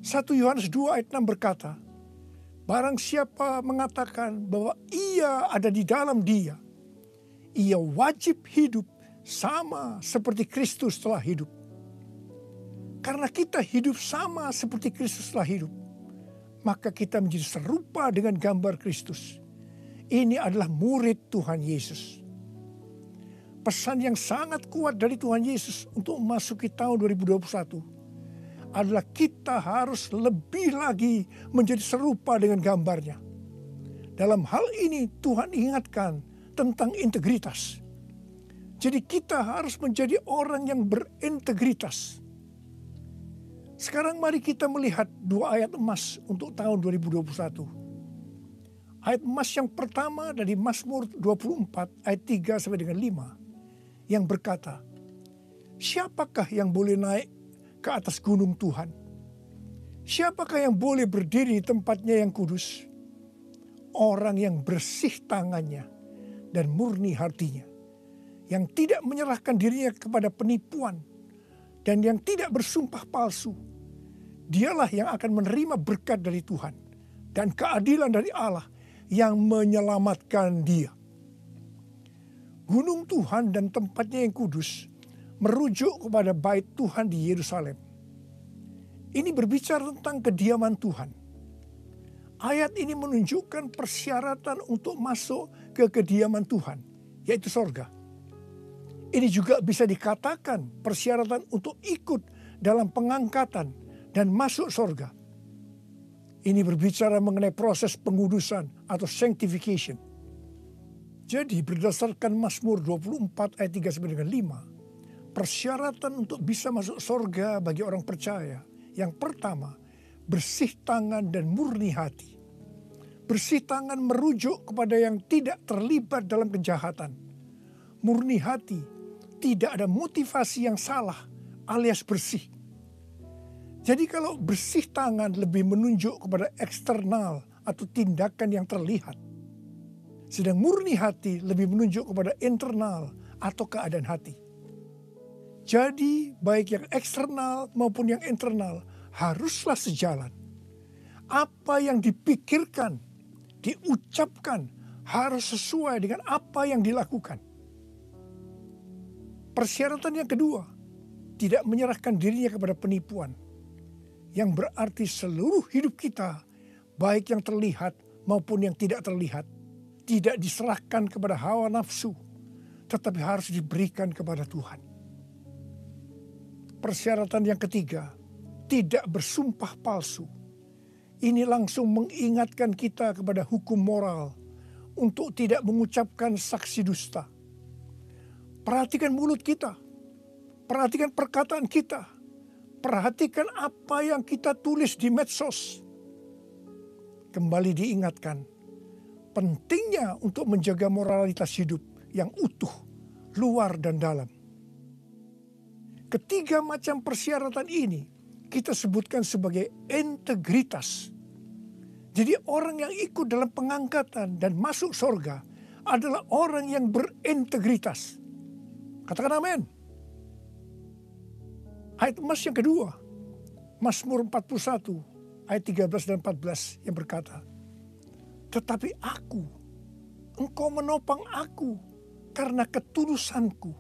1 Yohanes 2 ayat 6 berkata, barang siapa mengatakan bahwa ia ada di dalam dia, ia wajib hidup sama seperti Kristus telah hidup. Karena kita hidup sama seperti Kristus telah hidup, maka kita menjadi serupa dengan gambar Kristus. Ini adalah murid Tuhan Yesus. Pesan yang sangat kuat dari Tuhan Yesus untuk memasuki tahun 2021 adalah kita harus lebih lagi menjadi serupa dengan gambarnya. Dalam hal ini Tuhan ingatkan tentang integritas. Jadi kita harus menjadi orang yang berintegritas. Sekarang mari kita melihat 2 ayat emas untuk tahun 2021. Ayat emas yang pertama dari Mazmur 24 ayat 3 sampai dengan 5 yang berkata, siapakah yang boleh naik ke atas gunung Tuhan? Siapakah yang boleh berdiri di tempatnya yang kudus? Orang yang bersih tangannya dan murni hatinya, yang tidak menyerahkan dirinya kepada penipuan dan yang tidak bersumpah palsu. Dialah yang akan menerima berkat dari Tuhan dan keadilan dari Allah yang menyelamatkan dia. Gunung Tuhan dan tempatnya yang kudus merujuk kepada bait Tuhan di Yerusalem. Ini berbicara tentang kediaman Tuhan. Ayat ini menunjukkan persyaratan untuk masuk ke kediaman Tuhan, yaitu sorga. Ini juga bisa dikatakan persyaratan untuk ikut dalam pengangkatan dan masuk sorga. Ini berbicara mengenai proses pengudusan atau sanctification. Jadi berdasarkan Mazmur 24 ayat 3 sampai dengan 5, persyaratan untuk bisa masuk sorga bagi orang percaya. Yang pertama, bersih tangan dan murni hati. Bersih tangan merujuk kepada yang tidak terlibat dalam kejahatan. Murni hati, tidak ada motivasi yang salah alias bersih. Jadi kalau bersih tangan lebih menunjuk kepada eksternal atau tindakan yang terlihat. Sedang murni hati lebih menunjuk kepada internal atau keadaan hati. Jadi baik yang eksternal maupun yang internal haruslah sejalan. Apa yang dipikirkan, diucapkan harus sesuai dengan apa yang dilakukan. Persyaratan yang kedua, tidak menyerahkan dirinya kepada penipuan. Yang berarti seluruh hidup kita, baik yang terlihat maupun yang tidak terlihat, tidak diserahkan kepada hawa nafsu, tetapi harus diberikan kepada Tuhan. Persyaratan yang ketiga, tidak bersumpah palsu. Ini langsung mengingatkan kita kepada hukum moral untuk tidak mengucapkan saksi dusta. Perhatikan mulut kita, perhatikan perkataan kita, perhatikan apa yang kita tulis di medsos. Kembali diingatkan, pentingnya untuk menjaga moralitas hidup yang utuh, luar dan dalam. Ketiga macam persyaratan ini kita sebutkan sebagai integritas. Jadi orang yang ikut dalam pengangkatan dan masuk surga adalah orang yang berintegritas. Katakan amin. Ayat emas yang kedua, Mazmur 41 ayat 13 dan 14 yang berkata, tetapi aku, engkau menopang aku karena ketulusanku.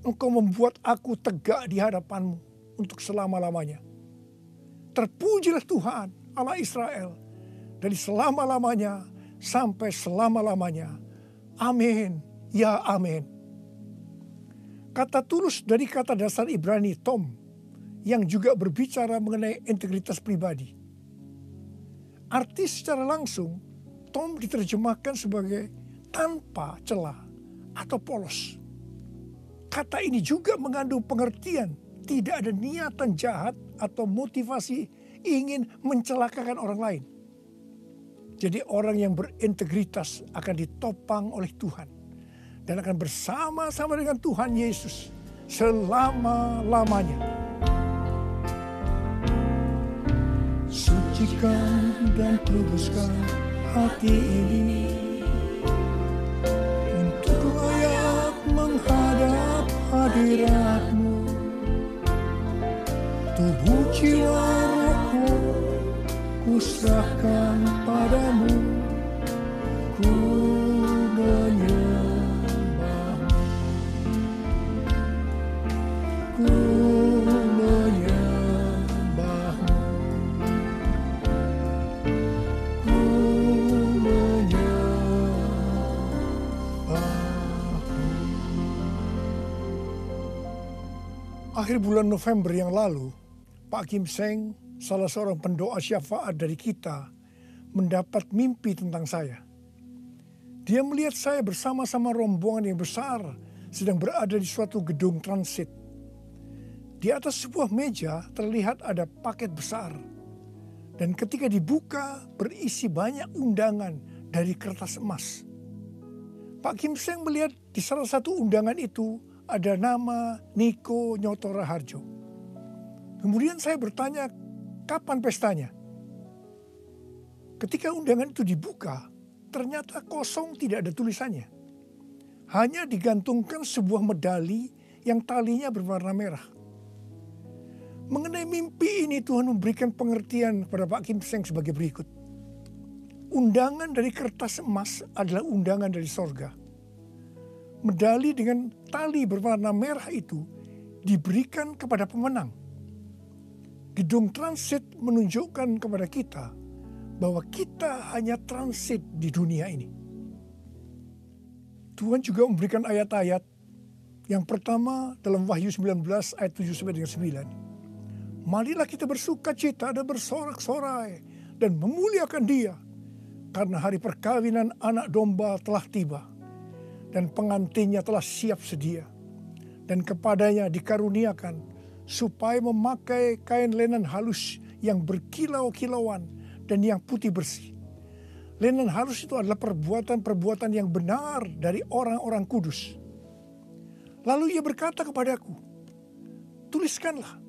Engkau membuat aku tegak di hadapanmu untuk selama-lamanya. Terpujilah Tuhan Allah Israel dari selama-lamanya sampai selama-lamanya. Amin, ya amin. Kata tulus dari kata dasar Ibrani tom, yang juga berbicara mengenai integritas pribadi. Arti secara langsung, tom diterjemahkan sebagai tanpa celah atau polos. Kata ini juga mengandung pengertian tidak ada niatan jahat atau motivasi ingin mencelakakan orang lain. Jadi orang yang berintegritas akan ditopang oleh Tuhan dan akan bersama-sama dengan Tuhan Yesus selama-lamanya. Sucikan dan kuduskan hati ini untuk layak menghadap hadirat-Mu. Tubuh jiwa rohku kuserahkan padamu, ku menyembah-Mu, ku menyembah-Mu, ku menyembah-Mu. Akhir bulan November yang lalu, Pak Kim Seng, salah seorang pendoa syafaat dari kita, mendapat mimpi tentang saya. Dia melihat saya bersama-sama rombongan yang besar sedang berada di suatu gedung transit. Di atas sebuah meja terlihat ada paket besar. Dan ketika dibuka berisi banyak undangan dari kertas emas. Pak Kim Seng melihat di salah satu undangan itu ada nama Niko Nyoto Raharjo. Kemudian saya bertanya, kapan pestanya? Ketika undangan itu dibuka, ternyata kosong, tidak ada tulisannya. Hanya digantungkan sebuah medali yang talinya berwarna merah. Mengenai mimpi ini Tuhan memberikan pengertian kepada Pak Kim Seng sebagai berikut. Undangan dari kertas emas adalah undangan dari sorga. Medali dengan tali berwarna merah itu diberikan kepada pemenang. Gedung transit menunjukkan kepada kita bahwa kita hanya transit di dunia ini. Tuhan juga memberikan ayat-ayat. Yang pertama dalam Wahyu 19 ayat 7-9. Marilah kita bersuka cita dan bersorak-sorai dan memuliakan Dia, karena hari perkawinan anak domba telah tiba dan pengantinnya telah siap sedia, dan kepadanya dikaruniakan supaya memakai kain lenan halus yang berkilau-kilauan dan yang putih bersih. Lenan halus itu adalah perbuatan-perbuatan yang benar dari orang-orang kudus. Lalu ia berkata kepadaku, tuliskanlah,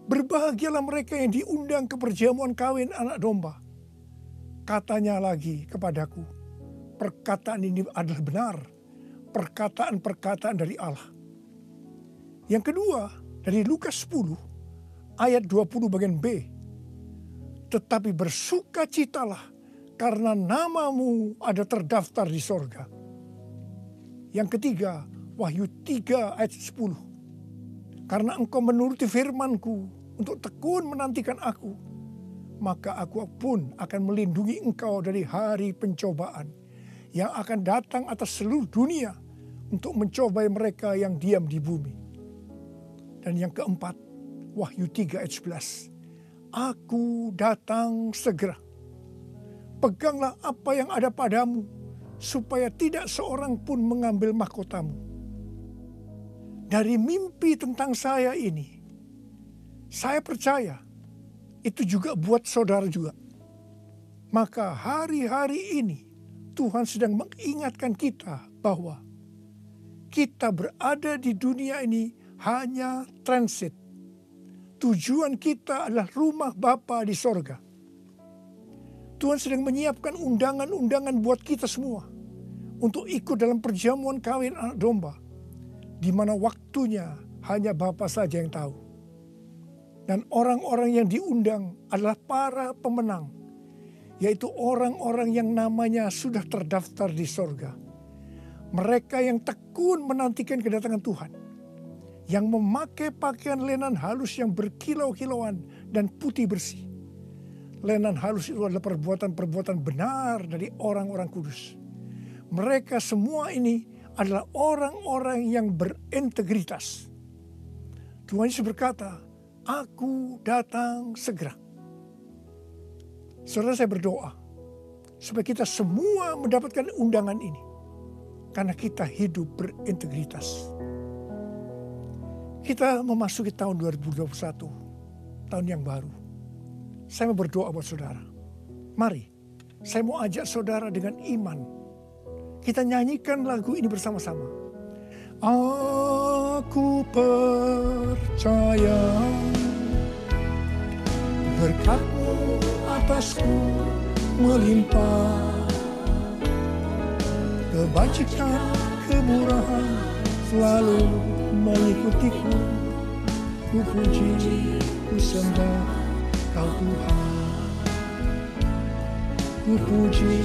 berbahagialah mereka yang diundang ke perjamuan kawin anak domba. Katanya lagi kepadaku, perkataan ini adalah benar, perkataan-perkataan dari Allah. Yang kedua, dari Lukas 10 ayat 20 bagian B. Tetapi bersukacitalah karena namamu ada terdaftar di sorga. Yang ketiga, Wahyu 3 ayat 10. Karena engkau menuruti firmanku untuk tekun menantikan aku, maka aku pun akan melindungi engkau dari hari pencobaan yang akan datang atas seluruh dunia untuk mencobai mereka yang diam di bumi. Dan yang keempat, Wahyu 3 ayat 11. Aku datang segera. Peganglah apa yang ada padamu, supaya tidak seorang pun mengambil mahkotamu. Dari mimpi tentang saya ini, saya percaya itu juga buat saudara juga. Maka hari-hari ini Tuhan sedang mengingatkan kita bahwa kita berada di dunia ini hanya transit. Tujuan kita adalah rumah Bapa di sorga. Tuhan sedang menyiapkan undangan-undangan buat kita semua untuk ikut dalam perjamuan kawin anak domba, di mana waktunya hanya Bapa saja yang tahu. Dan orang-orang yang diundang adalah para pemenang, yaitu orang-orang yang namanya sudah terdaftar di sorga. Mereka yang tekun menantikan kedatangan Tuhan, yang memakai pakaian lenan halus yang berkilau-kilauan dan putih bersih. Lenan halus itu adalah perbuatan-perbuatan benar dari orang-orang kudus. Mereka semua ini adalah orang-orang yang berintegritas. Tuhan Yesus berkata, "Aku datang segera." Saudara, saya berdoa supaya kita semua mendapatkan undangan ini karena kita hidup berintegritas. Kita memasuki tahun 2021, tahun yang baru. Saya mau berdoa buat saudara. Mari, saya mau ajak saudara dengan iman. Kita nyanyikan lagu ini bersama-sama. Aku percaya berkat-Mu atasku melimpah, kebajikan kemurahan selalu mengikutiku. Ku puji, ku sembah Kau Tuhan. Ku puji,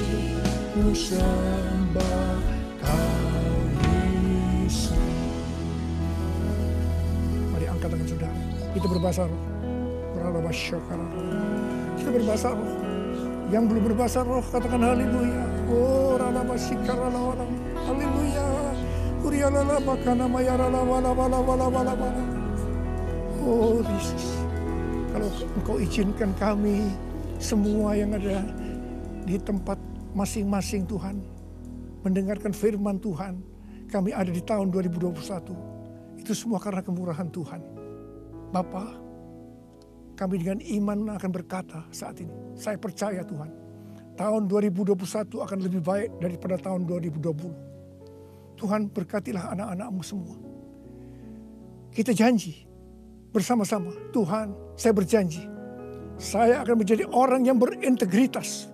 ku sembah Kau Yesus. Mari angkat tangan saudara. Kita berbahasa roh. Kita berbahasa roh. Yang belum berbahasa roh katakan haleluya. Oh, haleluya. Oh Yesus, kalau Engkau izinkan kami semua yang ada di tempat masing-masing Tuhan, mendengarkan firman Tuhan, kami ada di tahun 2021, itu semua karena kemurahan Tuhan. Bapa, kami dengan iman akan berkata saat ini, saya percaya Tuhan, tahun 2021 akan lebih baik daripada tahun 2020. Tuhan berkatilah anak-anak-Mu semua. Kita janji bersama-sama, Tuhan, saya berjanji, saya akan menjadi orang yang berintegritas.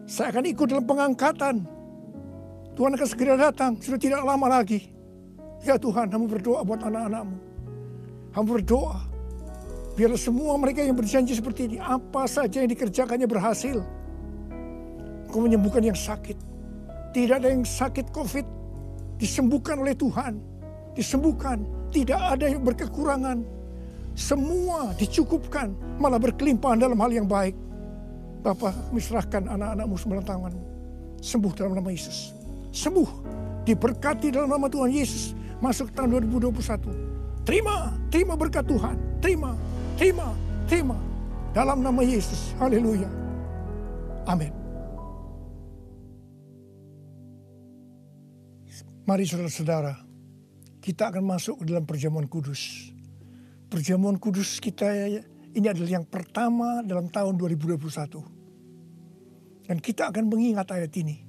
Saya akan ikut dalam pengangkatan. Tuhan akan segera datang, sudah tidak lama lagi. Ya Tuhan, Hamba berdoa buat anak-anak-Mu. Hamba berdoa, biarlah semua mereka yang berjanji seperti ini, apa saja yang dikerjakannya berhasil. Engkau menyembuhkan yang sakit. Tidak ada yang sakit COVID, disembuhkan oleh Tuhan. Disembuhkan, tidak ada yang berkekurangan. Semua dicukupkan, malah berkelimpahan dalam hal yang baik. Bapa, kami serahkan anak-anak-Mu sembilan tangan-Mu. Sembuh dalam nama Yesus. Sembuh, diberkati dalam nama Tuhan Yesus. Masuk tahun 2021. Terima berkat Tuhan. Terima. Dalam nama Yesus. Haleluya. Amin. Mari saudara-saudara, kita akan masuk ke dalam perjamuan kudus. Perjamuan kudus kita ini adalah yang pertama dalam tahun 2021. Dan kita akan mengingat ayat ini.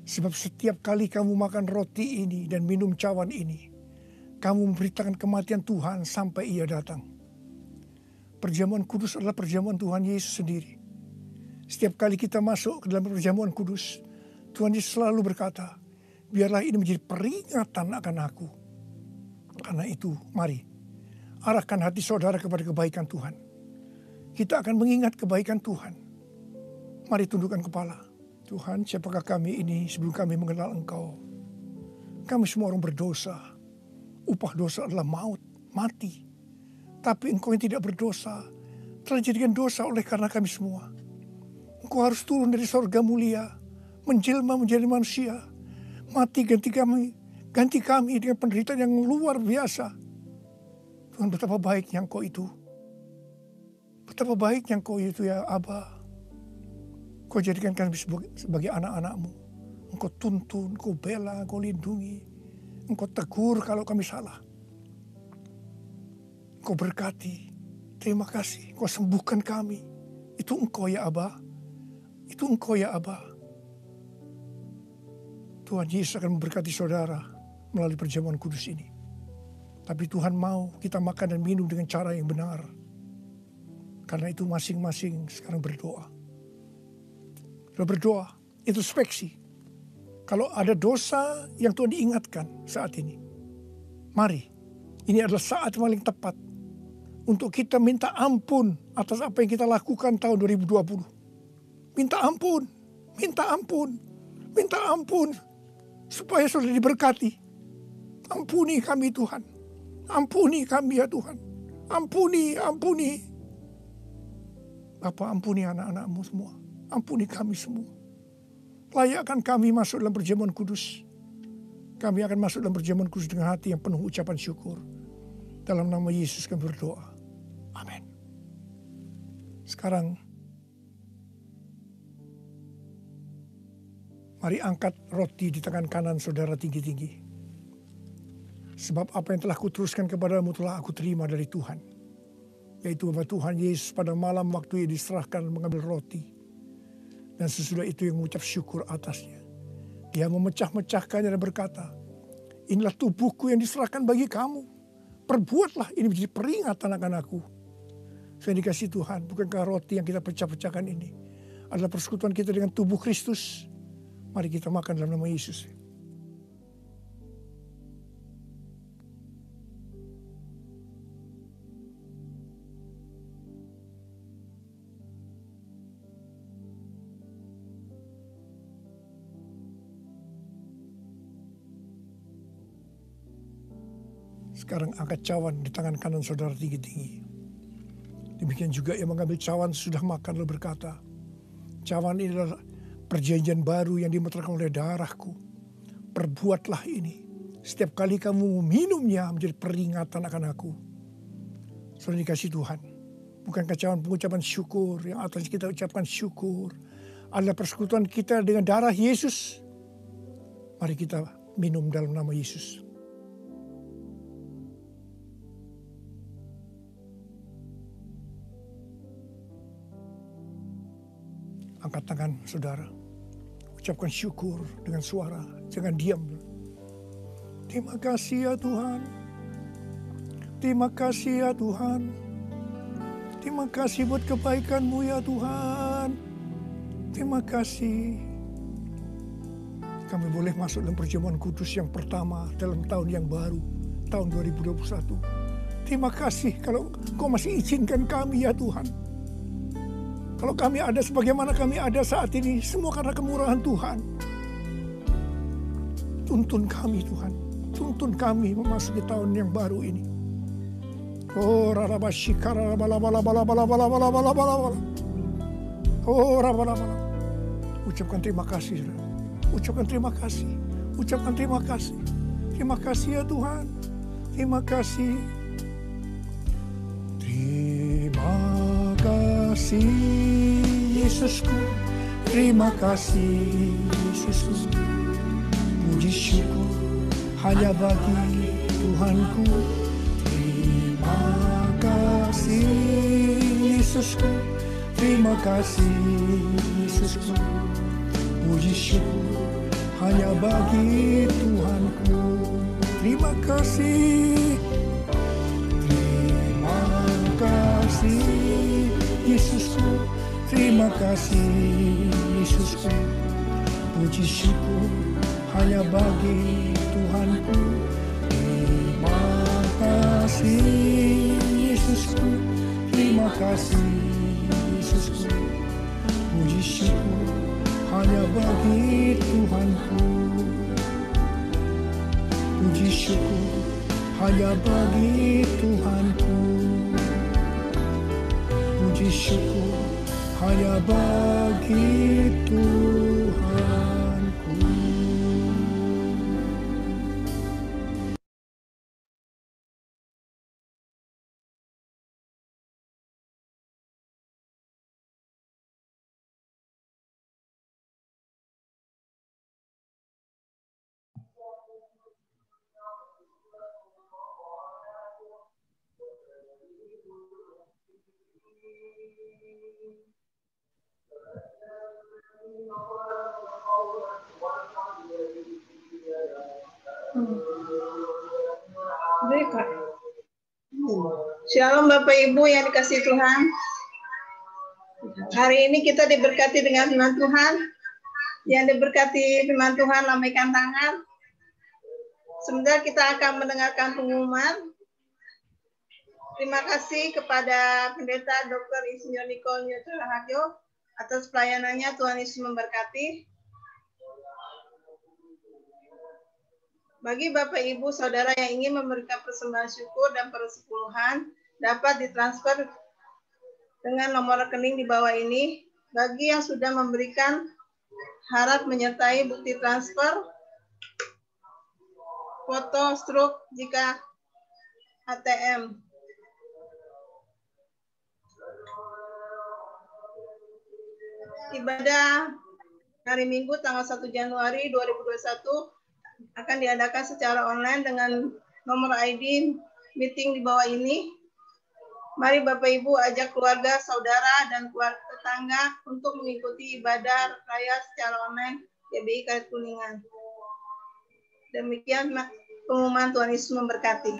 Sebab setiap kali kamu makan roti ini dan minum cawan ini, kamu memberitakan kematian Tuhan sampai Ia datang. Perjamuan kudus adalah perjamuan Tuhan Yesus sendiri. Setiap kali kita masuk ke dalam perjamuan kudus, Tuhan Yesus selalu berkata, biarlah ini menjadi peringatan akan aku. Karena itu, mari arahkan hati saudara kepada kebaikan Tuhan. Kita akan mengingat kebaikan Tuhan. Mari tundukkan kepala. Tuhan, siapakah kami ini sebelum kami mengenal Engkau? Kami semua orang berdosa. Upah dosa adalah maut, mati. Tapi Engkau yang tidak berdosa telah dijadikan dosa oleh karena kami semua. Engkau harus turun dari sorga mulia, menjelma menjadi manusia, mati ganti kami dengan penderitaan yang luar biasa. Tuhan, betapa baiknya Engkau itu. Betapa baiknya Engkau itu ya Aba. Kau jadikan kami sebagai anak-anak-Mu. Engkau tuntun, Engkau bela, Engkau lindungi. Engkau tegur kalau kami salah. Engkau berkati. Terima kasih. Engkau sembuhkan kami. Itu Engkau ya Aba. Itu Engkau ya Aba. Tuhan Yesus akan memberkati saudara melalui perjamuan kudus ini. Tapi Tuhan mau kita makan dan minum dengan cara yang benar. Karena itu masing-masing sekarang berdoa. Kalau berdoa, introspeksi. Kalau ada dosa yang Tuhan diingatkan saat ini, mari, ini adalah saat paling tepat untuk kita minta ampun atas apa yang kita lakukan tahun 2020. Minta ampun, minta ampun, minta ampun, supaya saudara diberkati. Ampuni kami Tuhan, ampuni kami ya Tuhan, ampuni, ampuni. Bapa, ampuni anak-anak-Mu semua, ampuni kami semua. Layakkan kami masuk dalam perjamuan kudus. Kami akan masuk dalam perjamuan kudus dengan hati yang penuh ucapan syukur. Dalam nama Yesus kami berdoa. Amin. Sekarang, mari angkat roti di tangan kanan saudara tinggi-tinggi. Sebab apa yang telah kuteruskan kepadamu telah aku terima dari Tuhan. Yaitu bahwa Tuhan Yesus pada malam waktu ia diserahkan mengambil roti. Dan sesudah itu yang mengucap syukur atasnya. Dia memecah-mecahkannya dan berkata, inilah tubuhku yang diserahkan bagi kamu. Perbuatlah ini menjadi peringatan akan aku. Saya dikasih Tuhan, bukankah roti yang kita pecah-pecahkan ini adalah persekutuan kita dengan tubuh Kristus? Mari kita makan dalam nama Yesus. Sekarang angkat cawan di tangan kanan saudara tinggi-tinggi. Demikian juga yang mengambil cawan sudah makan lalu berkata, cawan ini adalah perjanjian baru yang dimeteraikan oleh darahku. Perbuatlah ini. Setiap kali kamu meminumnya menjadi peringatan akan aku. Saudara dikasih Tuhan. Bukankah cawan pengucapan syukur yang atas kita ucapkan syukur adalah persekutuan kita dengan darah Yesus. Mari kita minum dalam nama Yesus. Angkat tangan saudara. Ucapkan syukur dengan suara. Jangan diam. Terima kasih ya Tuhan. Terima kasih ya Tuhan. Terima kasih buat kebaikan-Mu ya Tuhan. Terima kasih. Kami boleh masuk dalam perjamuan kudus yang pertama dalam tahun yang baru. Tahun 2021. Terima kasih kalau Kau masih izinkan kami ya Tuhan. Kalau kami ada sebagaimana kami ada saat ini, semua karena kemurahan Tuhan. Tuntun kami Tuhan, tuntun kami memasuki tahun yang baru ini. Oh rarabashikara bala. Oh rabalabala. Ucapkan terima kasih, ucapkan terima kasih, ucapkan terima kasih. Terima kasih ya Tuhan, terima kasih. Terima kasih Yesusku, terima kasih Yesusku. Puji syukur hanya bagi Tuhanku. Terima kasih Yesusku, terima kasih Yesusku. Puji syukur hanya bagi Tuhanku. Terima kasih, terima kasih Yesusku, terima kasih Yesusku. Puji syukur hanya bagi Tuhanku. Terima kasih Yesusku, terima kasih Yesusku. Puji syukur hanya bagi Tuhanku. Puji syukur hanya bagi Tuhanku. Puji syukur hanya bagi Tuhanku. Shalom Bapak Ibu yang dikasihi Tuhan. Hari ini kita diberkati dengan firman Tuhan. Yang diberkati firman Tuhan, lambaikan tangan. Sebentar kita akan mendengarkan pengumuman. Terima kasih kepada Pendeta Dr. Insinyur Niko Raharjo atas pelayanannya. Tuhan Yesus memberkati. Bagi Bapak, Ibu, Saudara yang ingin memberikan persembahan syukur dan persepuluhan, dapat ditransfer dengan nomor rekening di bawah ini. Bagi yang sudah memberikan, harap menyertai bukti transfer, foto struk jika ATM. Ibadah hari Minggu tanggal 1 Januari 2021 akan diadakan secara online dengan nomor ID meeting di bawah ini. Mari Bapak Ibu ajak keluarga, saudara, dan keluarga tetangga untuk mengikuti ibadah raya secara online GBI Karet Kuningan. Demikian pengumuman. Tuhan Yesus memberkati.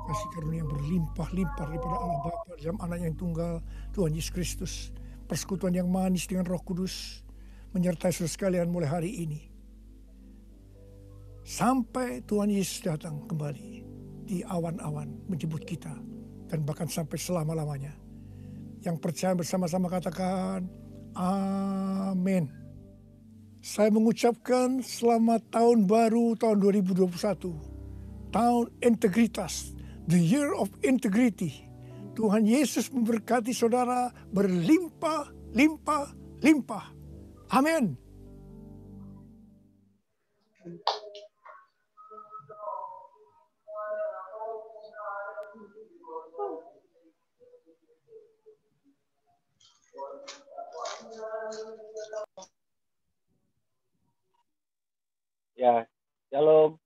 Kasih karunia yang berlimpah-limpah daripada Allah Bapa dalam anak yang tunggal, Tuhan Yesus Kristus. Persekutuan yang manis dengan Roh Kudus menyertai saudara sekalian mulai hari ini. Sampai Tuhan Yesus datang kembali di awan-awan menjemput kita. Dan bahkan sampai selama-lamanya. Yang percaya bersama-sama katakan, amin. Saya mengucapkan selamat tahun baru tahun 2021. Tahun integritas. The year of integrity. Tuhan Yesus memberkati saudara berlimpah, limpah, limpah. Amin. Ya, shalom,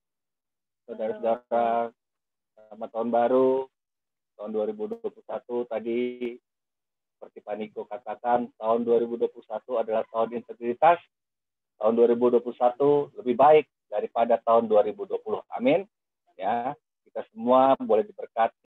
saudara-saudara. Selamat tahun baru, tahun 2021. Tadi, seperti Pak Niko katakan, tahun 2021 adalah tahun integritas. Tahun 2021 lebih baik daripada tahun 2020. Amin. Ya, kita semua boleh diberkati